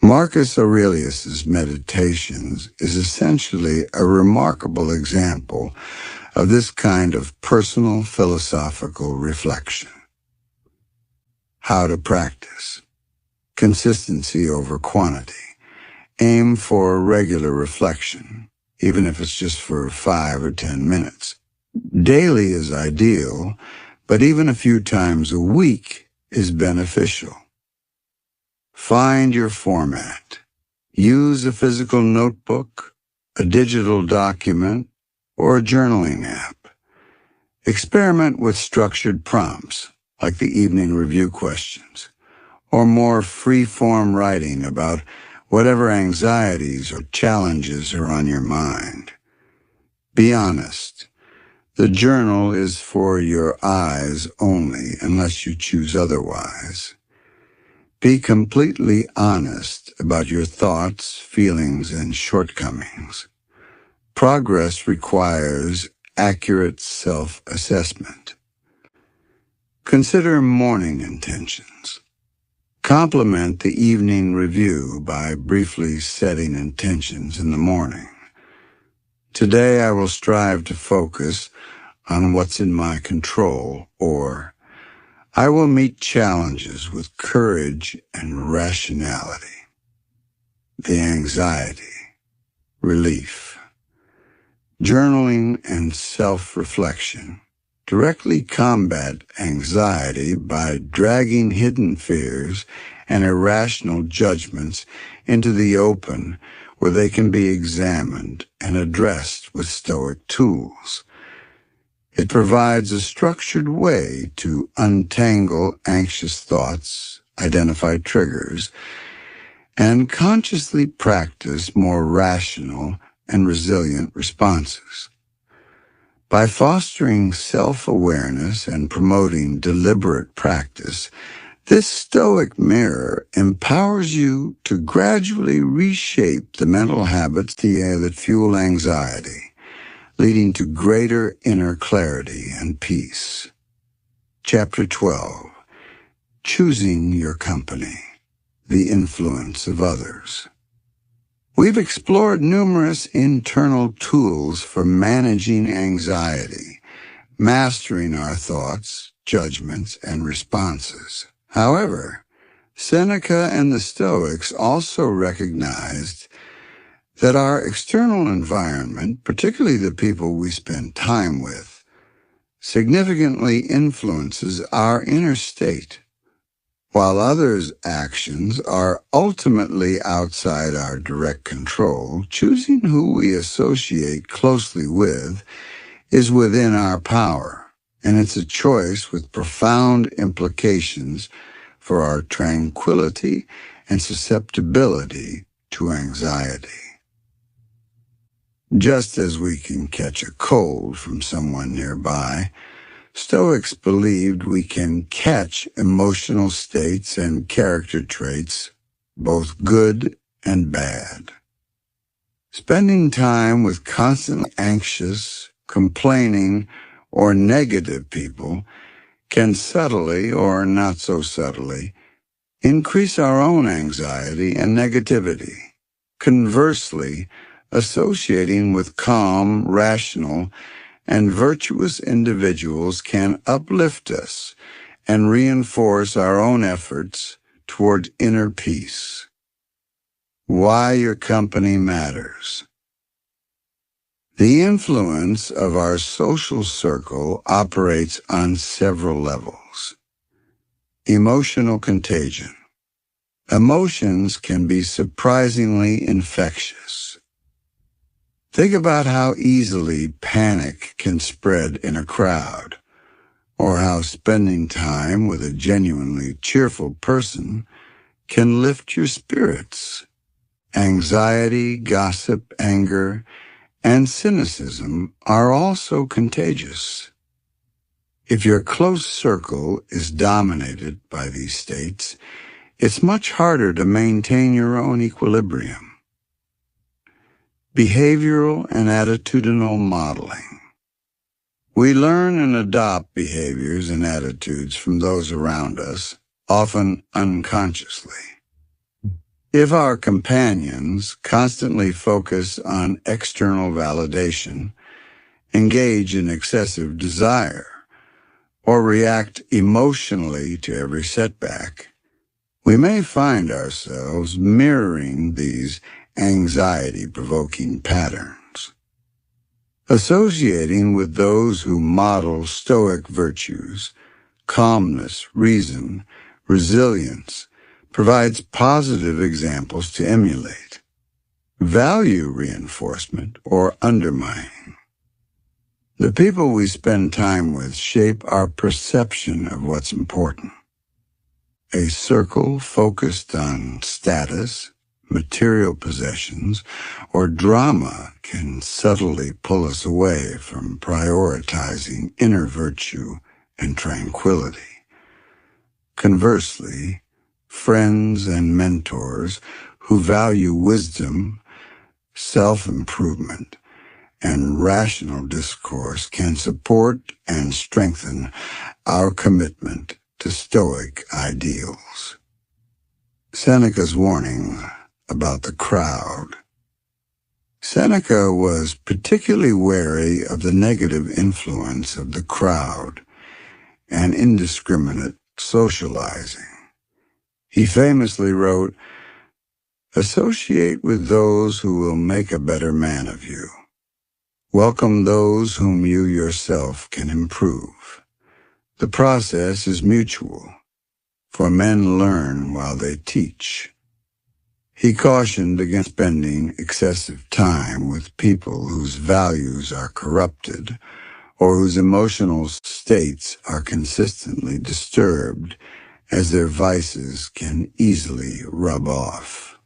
Marcus Aurelius's Meditations is essentially a remarkable example of this kind of personal philosophical reflection. How to practice. Consistency over quantity. Aim for regular reflection, even if it's just for 5 or 10 minutes. Daily is ideal, but even a few times a week is beneficial. Find your format. Use a physical notebook, a digital document, or a journaling app. Experiment with structured prompts, like the evening review questions, or more free-form writing about whatever anxieties or challenges are on your mind. Be honest. The journal is for your eyes only, unless you choose otherwise. Be completely honest about your thoughts, feelings, and shortcomings. Progress requires accurate self-assessment. Consider morning intentions. Complement the evening review by briefly setting intentions in the morning. Today I will strive to focus on what's in my control, or I will meet challenges with courage and rationality. The anxiety, relief. Journaling and self-reflection directly combat anxiety by dragging hidden fears and irrational judgments into the open, where they can be examined and addressed with Stoic tools. It provides a structured way to untangle anxious thoughts, identify triggers, and consciously practice more rational and resilient responses. By fostering self-awareness and promoting deliberate practice, this Stoic mirror empowers you to gradually reshape the mental habits that fuel anxiety, leading to greater inner clarity and peace. Chapter 12. Choosing your company. The influence of others. We've explored numerous internal tools for managing anxiety, mastering our thoughts, judgments, and responses. However, Seneca and the Stoics also recognized that our external environment, particularly the people we spend time with, significantly influences our inner state. While others' actions are ultimately outside our direct control, choosing who we associate closely with is within our power. and it's a choice with profound implications for our tranquility and susceptibility to anxiety. Just as we can catch a cold from someone nearby, Stoics believed we can catch emotional states and character traits, both good and bad. Spending time with constantly anxious, complaining, or negative people can subtly, or not so subtly, increase our own anxiety and negativity. Conversely, associating with calm, rational, and virtuous individuals can uplift us and reinforce our own efforts toward inner peace. Why your company matters. The influence of our social circle operates on several levels. Emotional contagion. Emotions can be surprisingly infectious. Think about how easily panic can spread in a crowd, or how spending time with a genuinely cheerful person can lift your spirits. Anxiety, gossip, anger, and cynicism are also contagious. If your close circle is dominated by these states, it's much harder to maintain your own equilibrium. Behavioral and attitudinal modeling. We learn and adopt behaviors and attitudes from those around us, often unconsciously. If our companions constantly focus on external validation, engage in excessive desire, or react emotionally to every setback, we may find ourselves mirroring these anxiety-provoking patterns. Associating with those who model Stoic virtues, calmness, reason, resilience, provides positive examples to emulate. Value reinforcement or undermining. The people we spend time with shape our perception of what's important. A circle focused on status, material possessions, or drama can subtly pull us away from prioritizing inner virtue and tranquility. Conversely, friends and mentors who value wisdom, self-improvement, and rational discourse can support and strengthen our commitment to Stoic ideals. Seneca's warning about the crowd. Seneca was particularly wary of the negative influence of the crowd and indiscriminate socializing. He famously wrote, "Associate with those who will make a better man of you. Welcome those whom you yourself can improve. The process is mutual, for men learn while they teach." He cautioned against spending excessive time with people whose values are corrupted or whose emotional states are consistently disturbed, as their vices can easily rub off.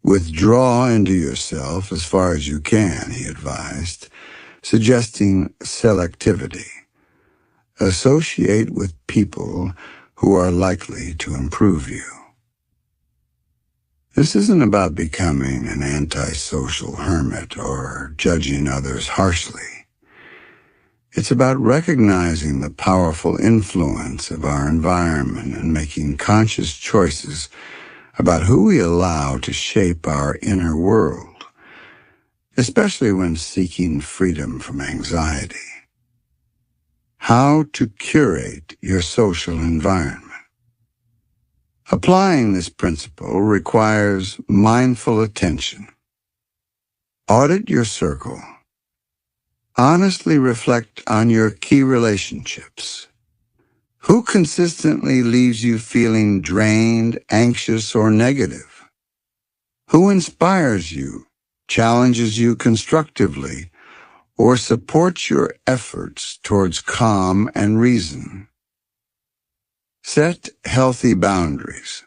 Withdraw into yourself as far as you can, he advised, suggesting selectivity. Associate with people who are likely to improve you. This isn't about becoming an antisocial hermit or judging others harshly. It's about recognizing the powerful influence of our environment and making conscious choices about who we allow to shape our inner world, especially when seeking freedom from anxiety. How to curate your social environment. Applying this principle requires mindful attention. Audit your circle. Honestly reflect on your key relationships. Who consistently leaves you feeling drained, anxious, or negative? Who inspires you, challenges you constructively, or supports your efforts towards calm and reason. Set healthy boundaries.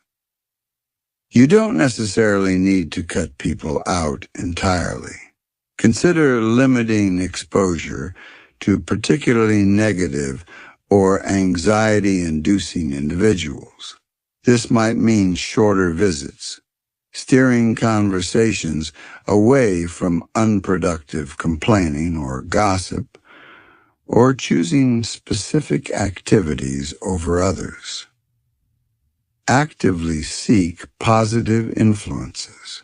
You don't necessarily need to cut people out entirely. Consider limiting exposure to particularly negative or anxiety-inducing individuals. This might mean shorter visits, steering conversations away from unproductive complaining or gossip, or choosing specific activities over others. Actively seek positive influences.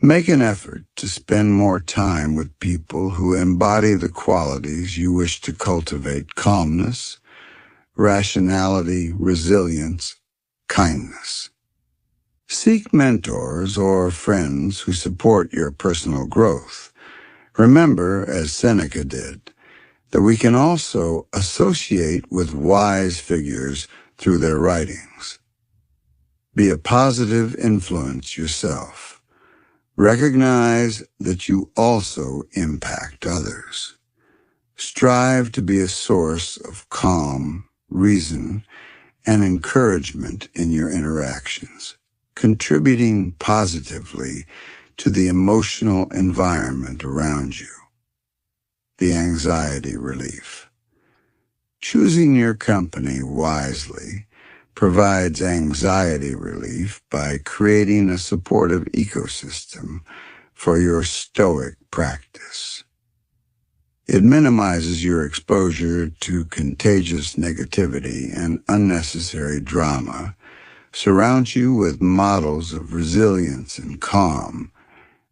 Make an effort to spend more time with people who embody the qualities you wish to cultivate: calmness, rationality, resilience, kindness. Seek mentors or friends who support your personal growth. Remember, as Seneca did, that we can also associate with wise figures through their writings. Be a positive influence yourself. Recognize that you also impact others. Strive to be a source of calm, reason, and encouragement in your interactions, contributing positively to the emotional environment around you. The anxiety relief. Choosing your company wisely provides anxiety relief by creating a supportive ecosystem for your Stoic practice. It minimizes your exposure to contagious negativity and unnecessary drama, surrounds you with models of resilience and calm,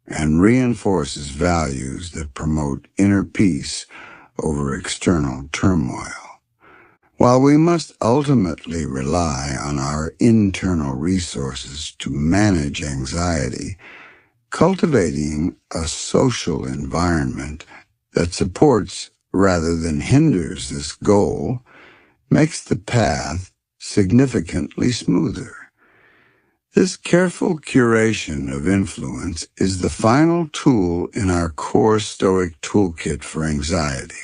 and reinforces values that promote inner peace over external turmoil. While we must ultimately rely on our internal resources to manage anxiety, cultivating a social environment that supports rather than hinders this goal makes the path significantly smoother. This careful curation of influence is the final tool in our core Stoic toolkit for anxiety.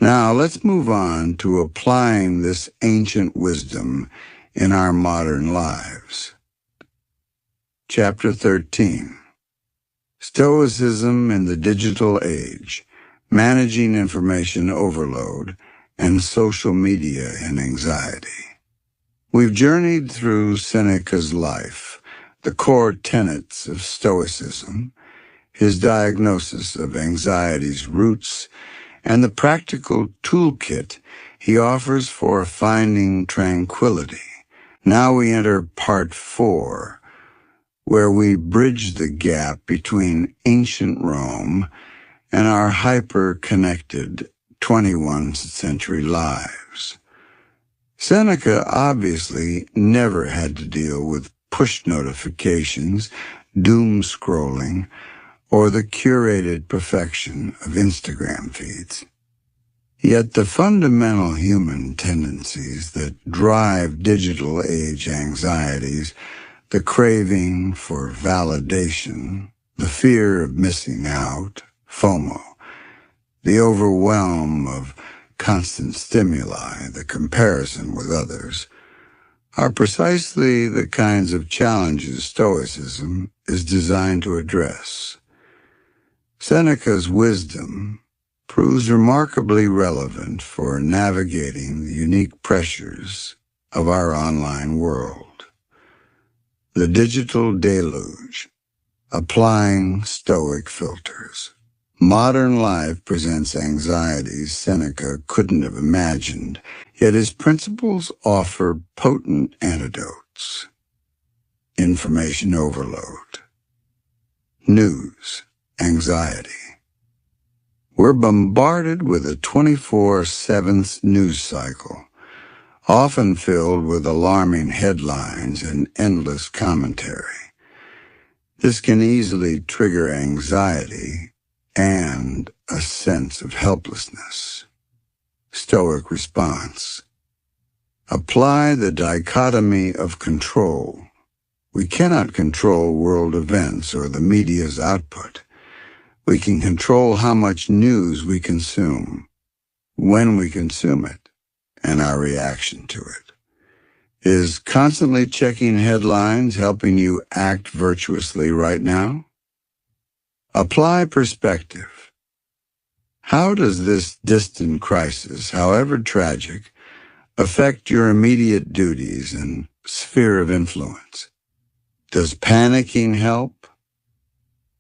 Now let's move on to applying this ancient wisdom in our modern lives. Chapter 13. Stoicism in the Digital Age, Managing Information Overload, and Social Media and Anxiety. We've journeyed through Seneca's life, the core tenets of Stoicism, his diagnosis of anxiety's roots, and the practical toolkit he offers for finding tranquility. Now we enter part 4, where we bridge the gap between ancient Rome and our hyper-connected 21st century lives. Seneca obviously never had to deal with push notifications, doom scrolling, or the curated perfection of Instagram feeds. Yet the fundamental human tendencies that drive digital age anxieties, the craving for validation, the fear of missing out, FOMO, the overwhelm of constant stimuli, the comparison with others, are precisely the kinds of challenges Stoicism is designed to address. Seneca's wisdom proves remarkably relevant for navigating the unique pressures of our online world. The Digital Deluge, Applying Stoic Filters. Modern life presents anxieties Seneca couldn't have imagined, yet his principles offer potent antidotes. Information overload. News. Anxiety. We're bombarded with a 24/7 news cycle, often filled with alarming headlines and endless commentary. This can easily trigger anxiety and a sense of helplessness. Stoic response. Apply the dichotomy of control. We cannot control world events or the media's output. We can control how much news we consume, when we consume it, and our reaction to it. Is constantly checking headlines helping you act virtuously right now? Apply perspective. How does this distant crisis, however tragic, affect your immediate duties and sphere of influence? Does panicking help?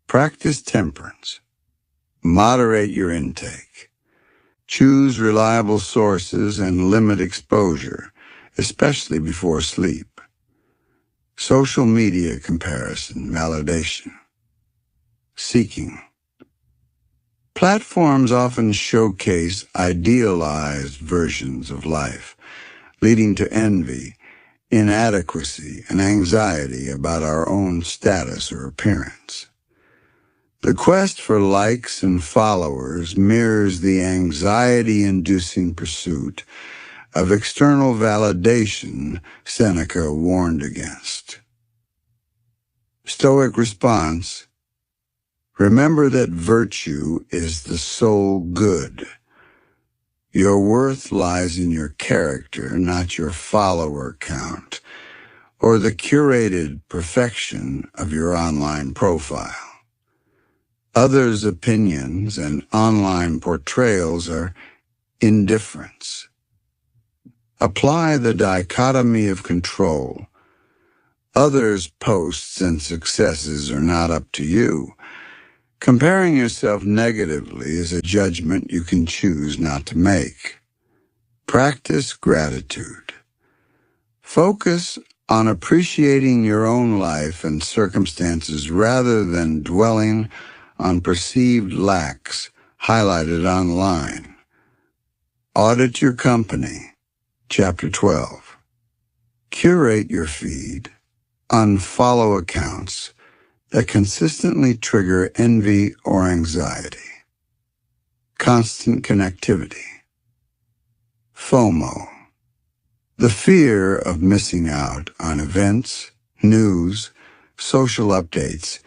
Practice temperance. Moderate your intake. Choose reliable sources and limit exposure, especially before sleep. Social media comparison, validation. Seeking. Platforms often showcase idealized versions of life, leading to envy, inadequacy, and anxiety about our own status or appearance. The quest for likes and followers mirrors the anxiety-inducing pursuit of external validation Seneca warned against. Stoic response: remember that virtue is the sole good. Your worth lies in your character, not your follower count, or the curated perfection of your online profile. Others' opinions and online portrayals are indifference. Apply the dichotomy of control. Others' posts and successes are not up to you. Comparing yourself negatively is a judgment you can choose not to make. Practice gratitude. Focus on appreciating your own life and circumstances rather than dwelling on perceived lacks highlighted online. Audit your company. Chapter 12. Curate your feed. Unfollow accounts that consistently trigger envy or anxiety. Constant connectivity. FOMO. The fear of missing out on events, news, social updates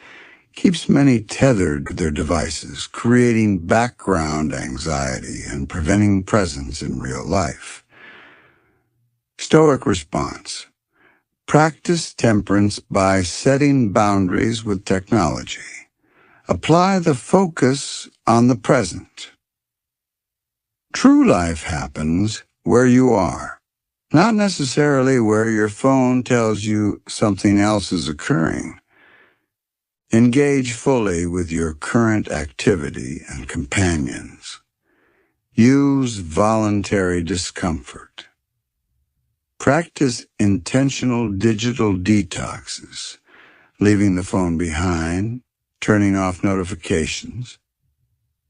keeps many tethered to their devices, creating background anxiety and preventing presence in real life. Stoic response. Practice temperance by setting boundaries with technology. Apply the focus on the present. True life happens where you are, not necessarily where your phone tells you something else is occurring. Engage fully with your current activity and companions. Use voluntary discomfort. Practice intentional digital detoxes, leaving the phone behind, turning off notifications.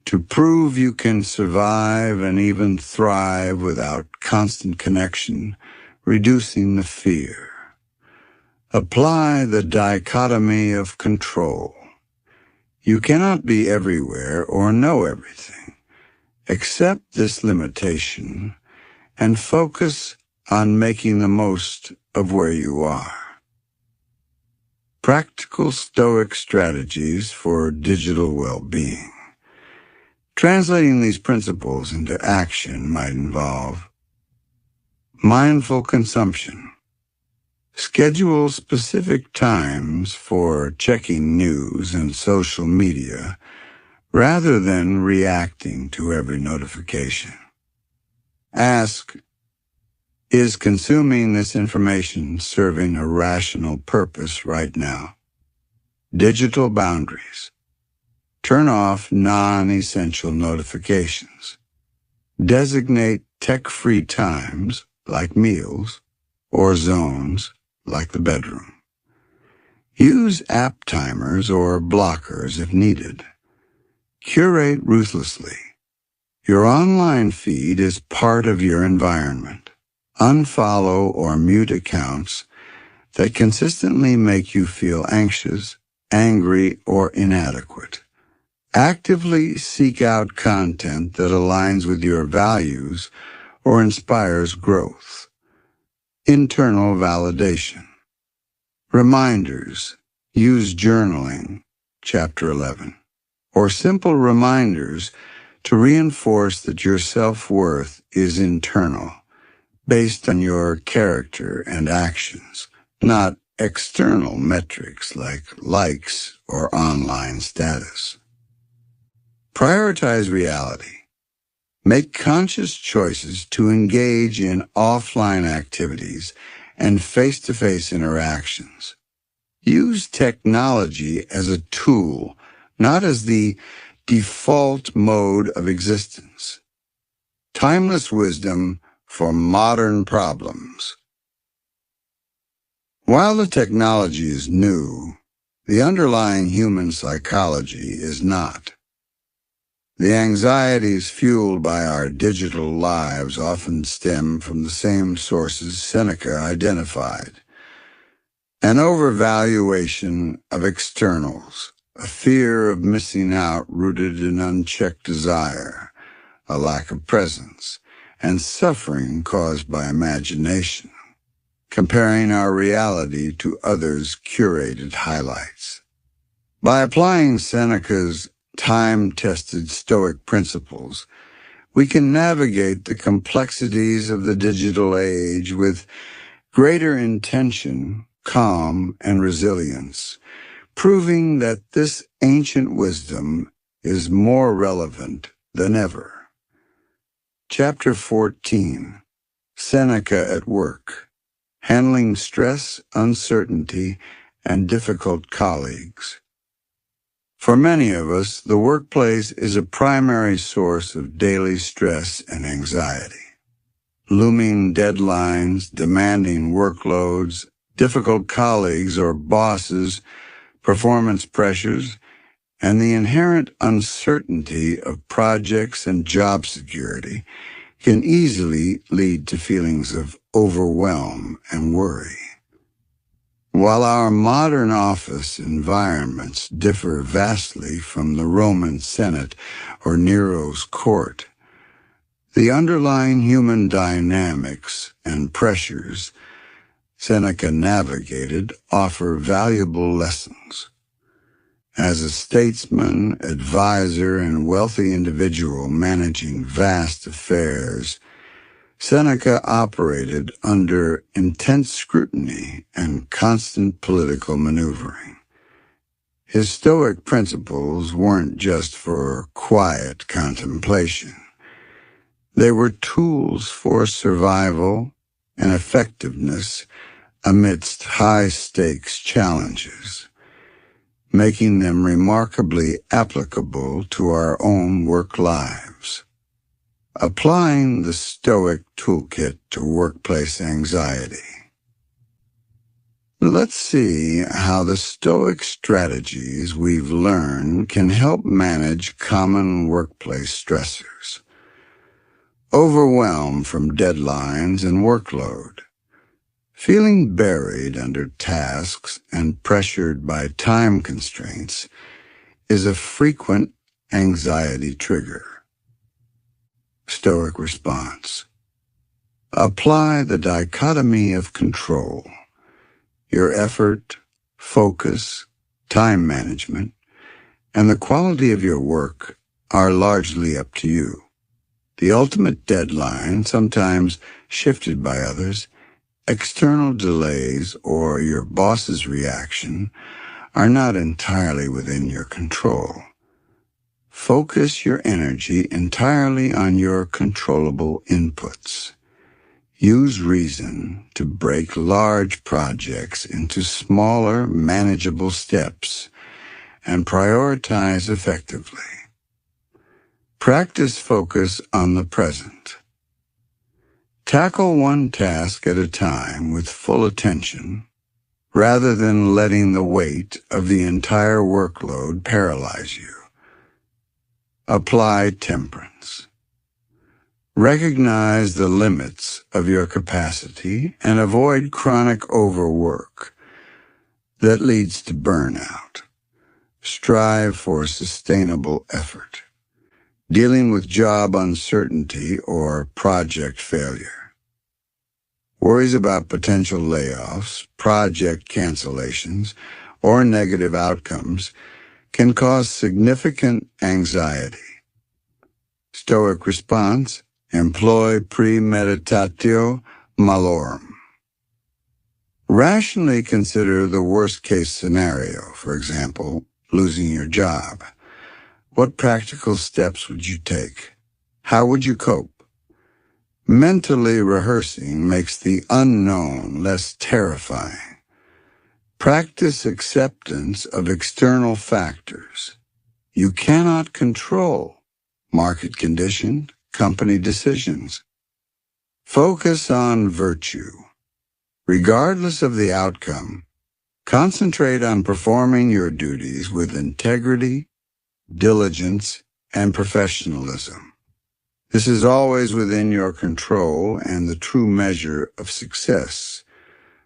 To prove you can survive and even thrive without constant connection, reducing the fear. Apply the dichotomy of control. You cannot be everywhere or know everything. Accept this limitation and focus on making the most of where you are. Practical Stoic strategies for digital well-being. Translating these principles into action might involve mindful consumption. Schedule specific times for checking news and social media rather than reacting to every notification. Ask, is consuming this information serving a rational purpose right now? Digital boundaries. Turn off non-essential notifications. Designate tech-free times, like meals, or zones, like the bedroom. Use app timers or blockers if needed. Curate ruthlessly. Your online feed is part of your environment. Unfollow or mute accounts that consistently make you feel anxious, angry, or inadequate. Actively seek out content that aligns with your values or inspires growth. Internal validation. Reminders. Use journaling. Chapter 11. or simple reminders to reinforce that your self-worth is internal, based on your character and actions, not external metrics like likes or online status. Prioritize reality. Make conscious choices to engage in offline activities and face-to-face interactions. Use technology as a tool, not as the default mode of existence. Timeless wisdom for modern problems. While the technology is new, the underlying human psychology is not. The anxieties fueled by our digital lives often stem from the same sources Seneca identified. An overvaluation of externals, a fear of missing out rooted in unchecked desire, a lack of presence, and suffering caused by imagination, comparing our reality to others' curated highlights. By applying Seneca's time-tested Stoic principles, we can navigate the complexities of the digital age with greater intention, calm, and resilience, proving that this ancient wisdom is more relevant than ever. Chapter 14, Seneca at Work, Handling Stress, Uncertainty, and Difficult Colleagues. For many of us, the workplace is a primary source of daily stress and anxiety. Looming deadlines, demanding workloads, difficult colleagues or bosses, performance pressures, and the inherent uncertainty of projects and job security can easily lead to feelings of overwhelm and worry. While our modern office environments differ vastly from the Roman Senate or Nero's court, the underlying human dynamics and pressures Seneca navigated offer valuable lessons. As a statesman, advisor, and wealthy individual managing vast affairs, Seneca operated under intense scrutiny and constant political maneuvering. His Stoic principles weren't just for quiet contemplation. They were tools for survival and effectiveness amidst high-stakes challenges, making them remarkably applicable to our own work lives. Applying the Stoic toolkit to workplace anxiety. Let's see how the Stoic strategies we've learned can help manage common workplace stressors. Overwhelm from deadlines and workload. Feeling buried under tasks and pressured by time constraints is a frequent anxiety trigger. Stoic response. Apply the dichotomy of control. Your effort, focus, time management, and the quality of your work are largely up to you. The ultimate deadline, sometimes shifted by others, external delays, or your boss's reaction are not entirely within your control. Focus your energy entirely on your controllable inputs. Use reason to break large projects into smaller, manageable steps and prioritize effectively. Practice focus on the present. Tackle one task at a time with full attention, rather than letting the weight of the entire workload paralyze you. Apply temperance. Recognize the limits of your capacity and avoid chronic overwork that leads to burnout. Strive for sustainable effort, dealing with job uncertainty or project failure. Worries about potential layoffs, project cancellations, or negative outcomes can cause significant anxiety. Stoic response: employ premeditatio malorum. Rationally consider the worst-case scenario, for example, losing your job. What practical steps would you take? How would you cope? Mentally rehearsing makes the unknown less terrifying. Practice acceptance of external factors. You cannot control market conditions, company decisions. Focus on virtue. Regardless of the outcome, concentrate on performing your duties with integrity, diligence, and professionalism. This is always within your control and the true measure of success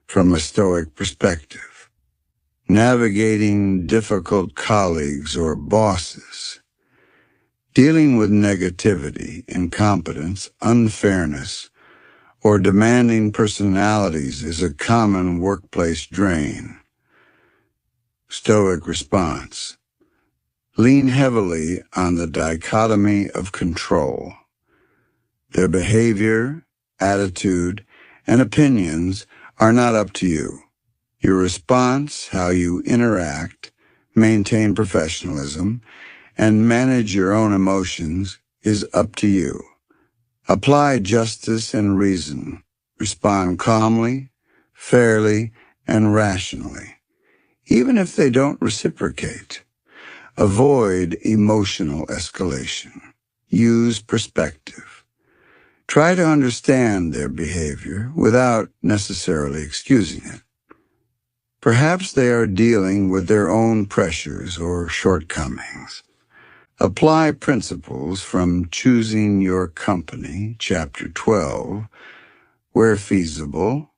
from a Stoic perspective. Navigating difficult colleagues or bosses. Dealing with negativity, incompetence, unfairness, or demanding personalities is a common workplace drain. Stoic response: lean heavily on the dichotomy of control. Their behavior, attitude, and opinions are not up to you. Your response, how you interact, maintain professionalism, and manage your own emotions is up to you. Apply justice and reason. Respond calmly, fairly, and rationally, even if they don't reciprocate. Avoid emotional escalation. Use perspective. Try to understand their behavior without necessarily excusing it. Perhaps they are dealing with their own pressures or shortcomings. Apply principles from Choosing Your Company, Chapter 12, where feasible.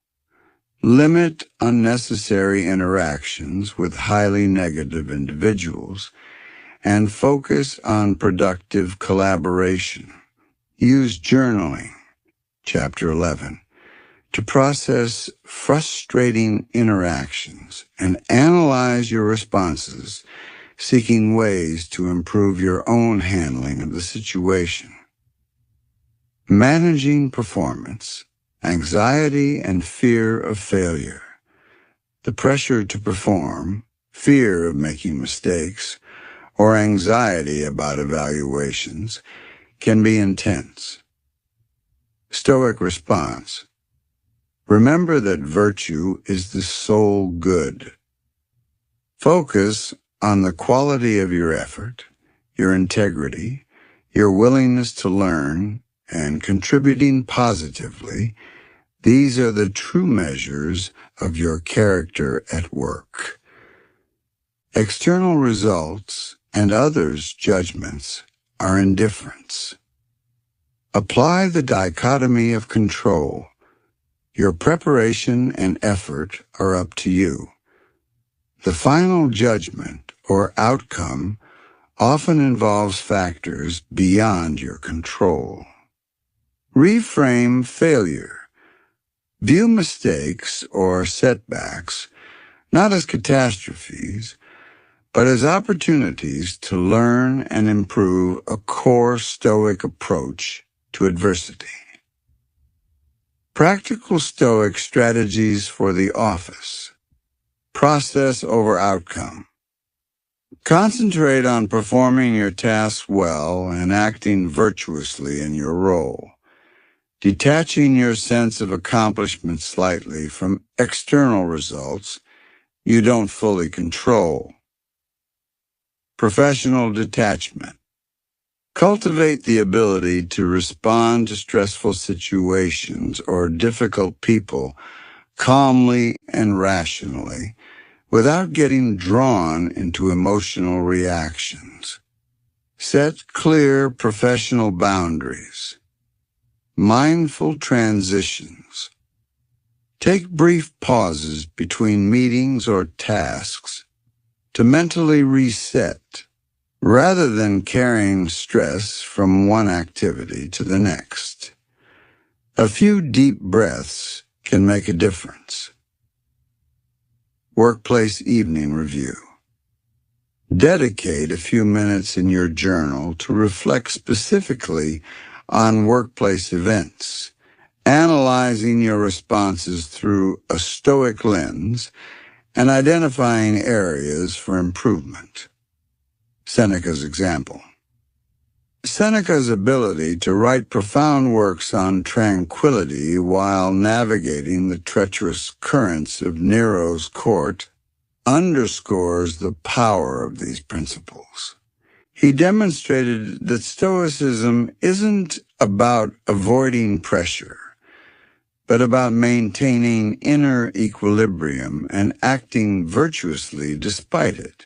Limit unnecessary interactions with highly negative individuals and focus on productive collaboration. Use journaling, Chapter 11, to process frustrating interactions and analyze your responses, seeking ways to improve your own handling of the situation. Managing performance, anxiety and fear of failure. The pressure to perform, fear of making mistakes, or anxiety about evaluations can be intense. Stoic response: remember that virtue is the sole good. Focus on the quality of your effort, your integrity, your willingness to learn, and contributing positively. These are the true measures of your character at work. External results and others' judgments are indifference. Apply the dichotomy of control. Your preparation and effort are up to you. The final judgment or outcome often involves factors beyond your control. Reframe failure. View mistakes or setbacks not as catastrophes, but as opportunities to learn and improve a core Stoic approach to adversity. Practical Stoic strategies for the office. Process over outcome. Concentrate on performing your tasks well and acting virtuously in your role, detaching your sense of accomplishment slightly from external results you don't fully control. Professional detachment. Cultivate the ability to respond to stressful situations or difficult people calmly and rationally, without getting drawn into emotional reactions. Set clear professional boundaries. Mindful transitions. Take brief pauses between meetings or tasks to mentally reset, rather than carrying stress from one activity to the next. A few deep breaths can make a difference. Workplace evening review. Dedicate a few minutes in your journal to reflect specifically on workplace events, analyzing your responses through a Stoic lens and identifying areas for improvement. Seneca's example. Seneca's ability to write profound works on tranquility while navigating the treacherous currents of Nero's court underscores the power of these principles. He demonstrated that Stoicism isn't about avoiding pressure, but about maintaining inner equilibrium and acting virtuously despite it.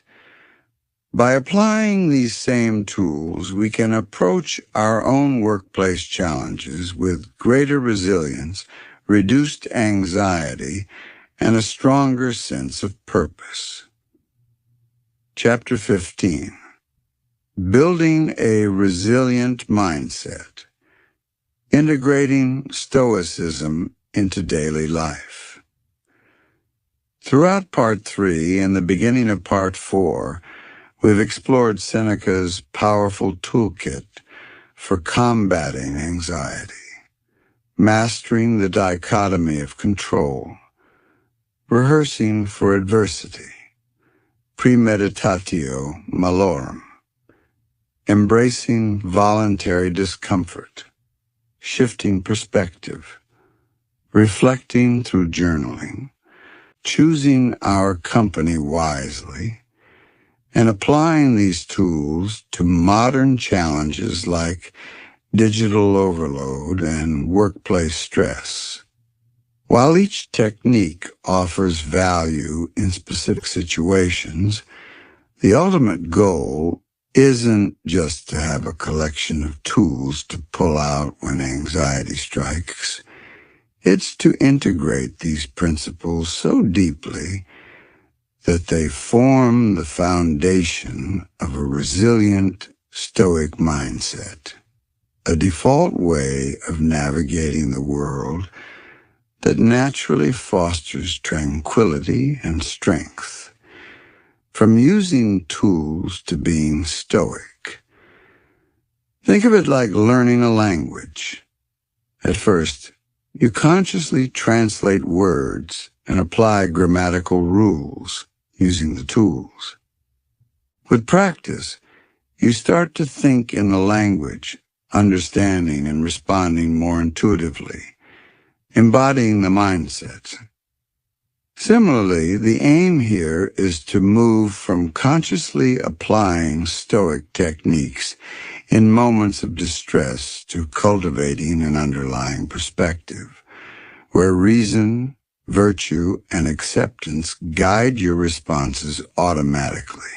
By applying these same tools, we can approach our own workplace challenges with greater resilience, reduced anxiety, and a stronger sense of purpose. Chapter 15. Building a Resilient Mindset. Integrating Stoicism into Daily Life. Throughout Part 3 and the beginning of Part 4, we've explored Seneca's powerful toolkit for combating anxiety, mastering the dichotomy of control, rehearsing for adversity, premeditatio malorum, embracing voluntary discomfort, shifting perspective, reflecting through journaling, choosing our company wisely, and applying these tools to modern challenges like digital overload and workplace stress. While each technique offers value in specific situations, the ultimate goal isn't just to have a collection of tools to pull out when anxiety strikes. It's to integrate these principles so deeply that they form the foundation of a resilient Stoic mindset, a default way of navigating the world that naturally fosters tranquility and strength. From using tools to being stoic. Think of it like learning a language. At first, you consciously translate words and apply grammatical rules using the tools. With practice, you start to think in the language, understanding and responding more intuitively, embodying the mindset. Similarly, the aim here is to move from consciously applying Stoic techniques in moments of distress to cultivating an underlying perspective, where reason, virtue, and acceptance guide your responses automatically.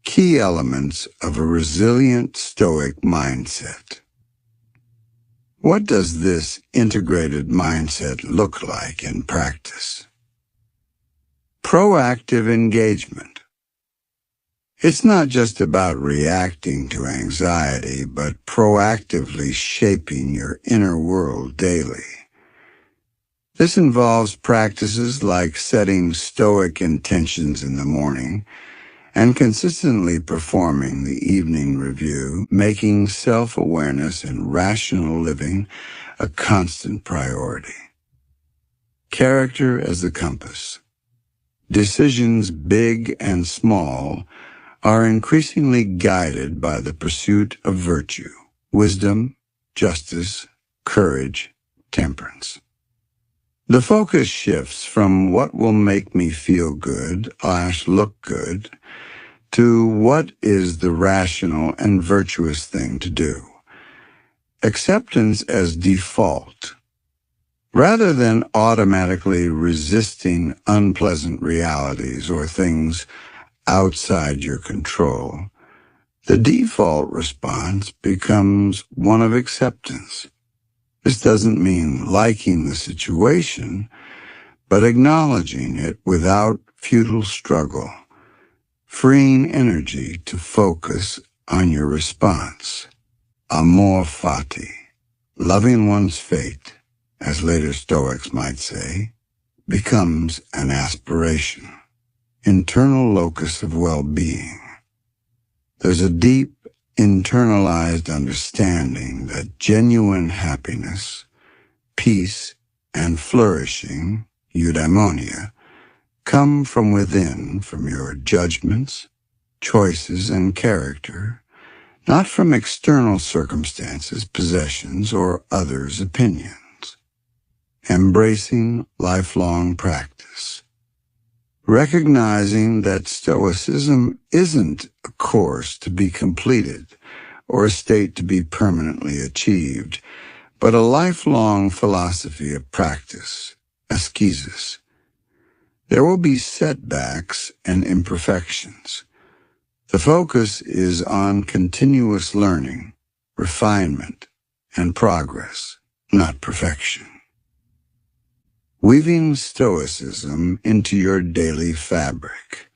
Key elements of a resilient Stoic mindset. What does this integrated mindset look like in practice? Proactive engagement. It's not just about reacting to anxiety, but proactively shaping your inner world daily. This involves practices like setting Stoic intentions in the morning and consistently performing the evening review, making self-awareness and rational living a constant priority. Character as the compass. Decisions big and small are increasingly guided by the pursuit of virtue, wisdom, justice, courage, temperance. The focus shifts from what will make me feel good / look good to what is the rational and virtuous thing to do. Acceptance as default. Rather than automatically resisting unpleasant realities or things outside your control, the default response becomes one of acceptance. This doesn't mean liking the situation, but acknowledging it without futile struggle, freeing energy to focus on your response. Amor fati, loving one's fate, as later Stoics might say, becomes an aspiration. internal locus of well-being. There's a deep, internalized understanding that genuine happiness, peace, and flourishing, eudaimonia, come from within, from your judgments, choices, and character, not from external circumstances, possessions, or others' opinions. Embracing lifelong practice. Recognizing that Stoicism isn't a course to be completed or a state to be permanently achieved, but a lifelong philosophy of practice, ascesis. There will be setbacks and imperfections. The focus is on continuous learning, refinement, and progress, not perfection. Weaving Stoicism into your daily fabric.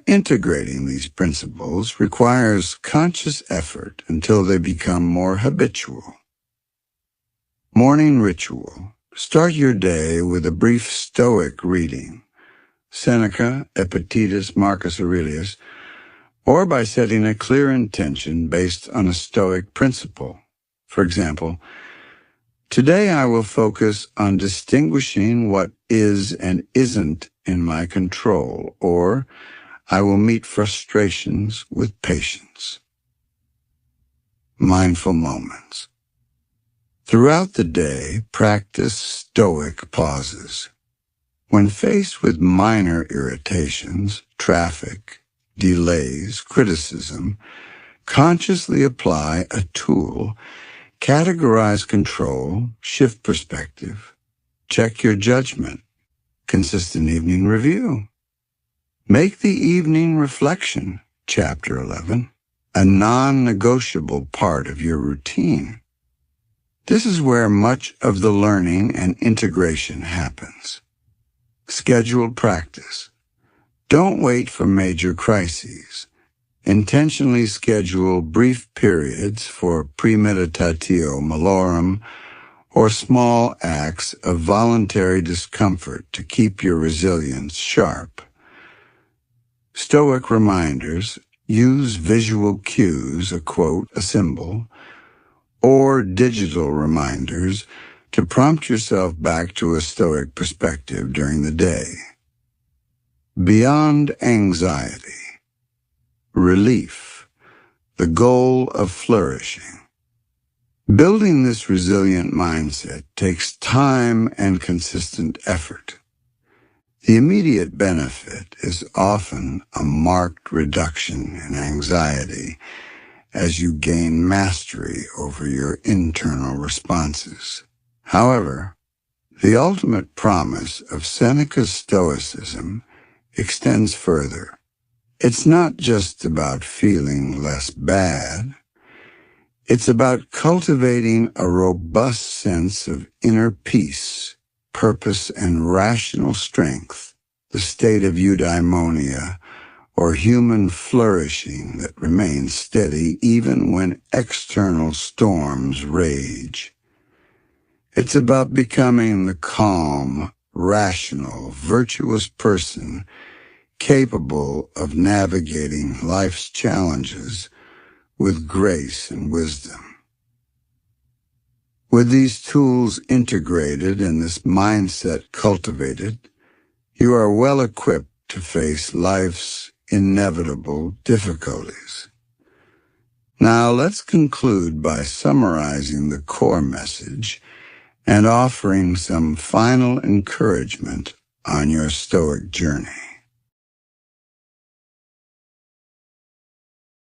Integrating these principles requires conscious effort until they become more habitual. Morning ritual. Start your day with a brief Stoic reading, Seneca, Epictetus, Marcus Aurelius, or by setting a clear intention based on a Stoic principle. For example, today I will focus on distinguishing what is and isn't in my control, or I will meet frustrations with patience. Mindful moments. Throughout the day, practice Stoic pauses. When faced with minor irritations, traffic, delays, criticism, consciously apply a tool. Categorize control, shift perspective, check your judgment, consistent evening review. Make the evening reflection, Chapter 11, a non-negotiable part of your routine. This is where much of the learning and integration happens. Scheduled practice. Don't wait for major crises. Intentionally schedule brief periods for premeditatio malorum or small acts of voluntary discomfort to keep your resilience sharp. Stoic reminders. Use visual cues, a quote, a symbol, or digital reminders to prompt yourself back to a Stoic perspective during the day. Beyond anxiety. Relief, the goal of flourishing. Building this resilient mindset takes time and consistent effort. The immediate benefit is often a marked reduction in anxiety as you gain mastery over your internal responses. However, the ultimate promise of Seneca's Stoicism extends further. It's not just about feeling less bad. It's about cultivating a robust sense of inner peace, purpose, and rational strength, the state of eudaimonia, or human flourishing that remains steady even when external storms rage. It's about becoming the calm, rational, virtuous person capable of navigating life's challenges with grace and wisdom. With these tools integrated and this mindset cultivated, you are well equipped to face life's inevitable difficulties. Now let's conclude by summarizing the core message and offering some final encouragement on your Stoic journey.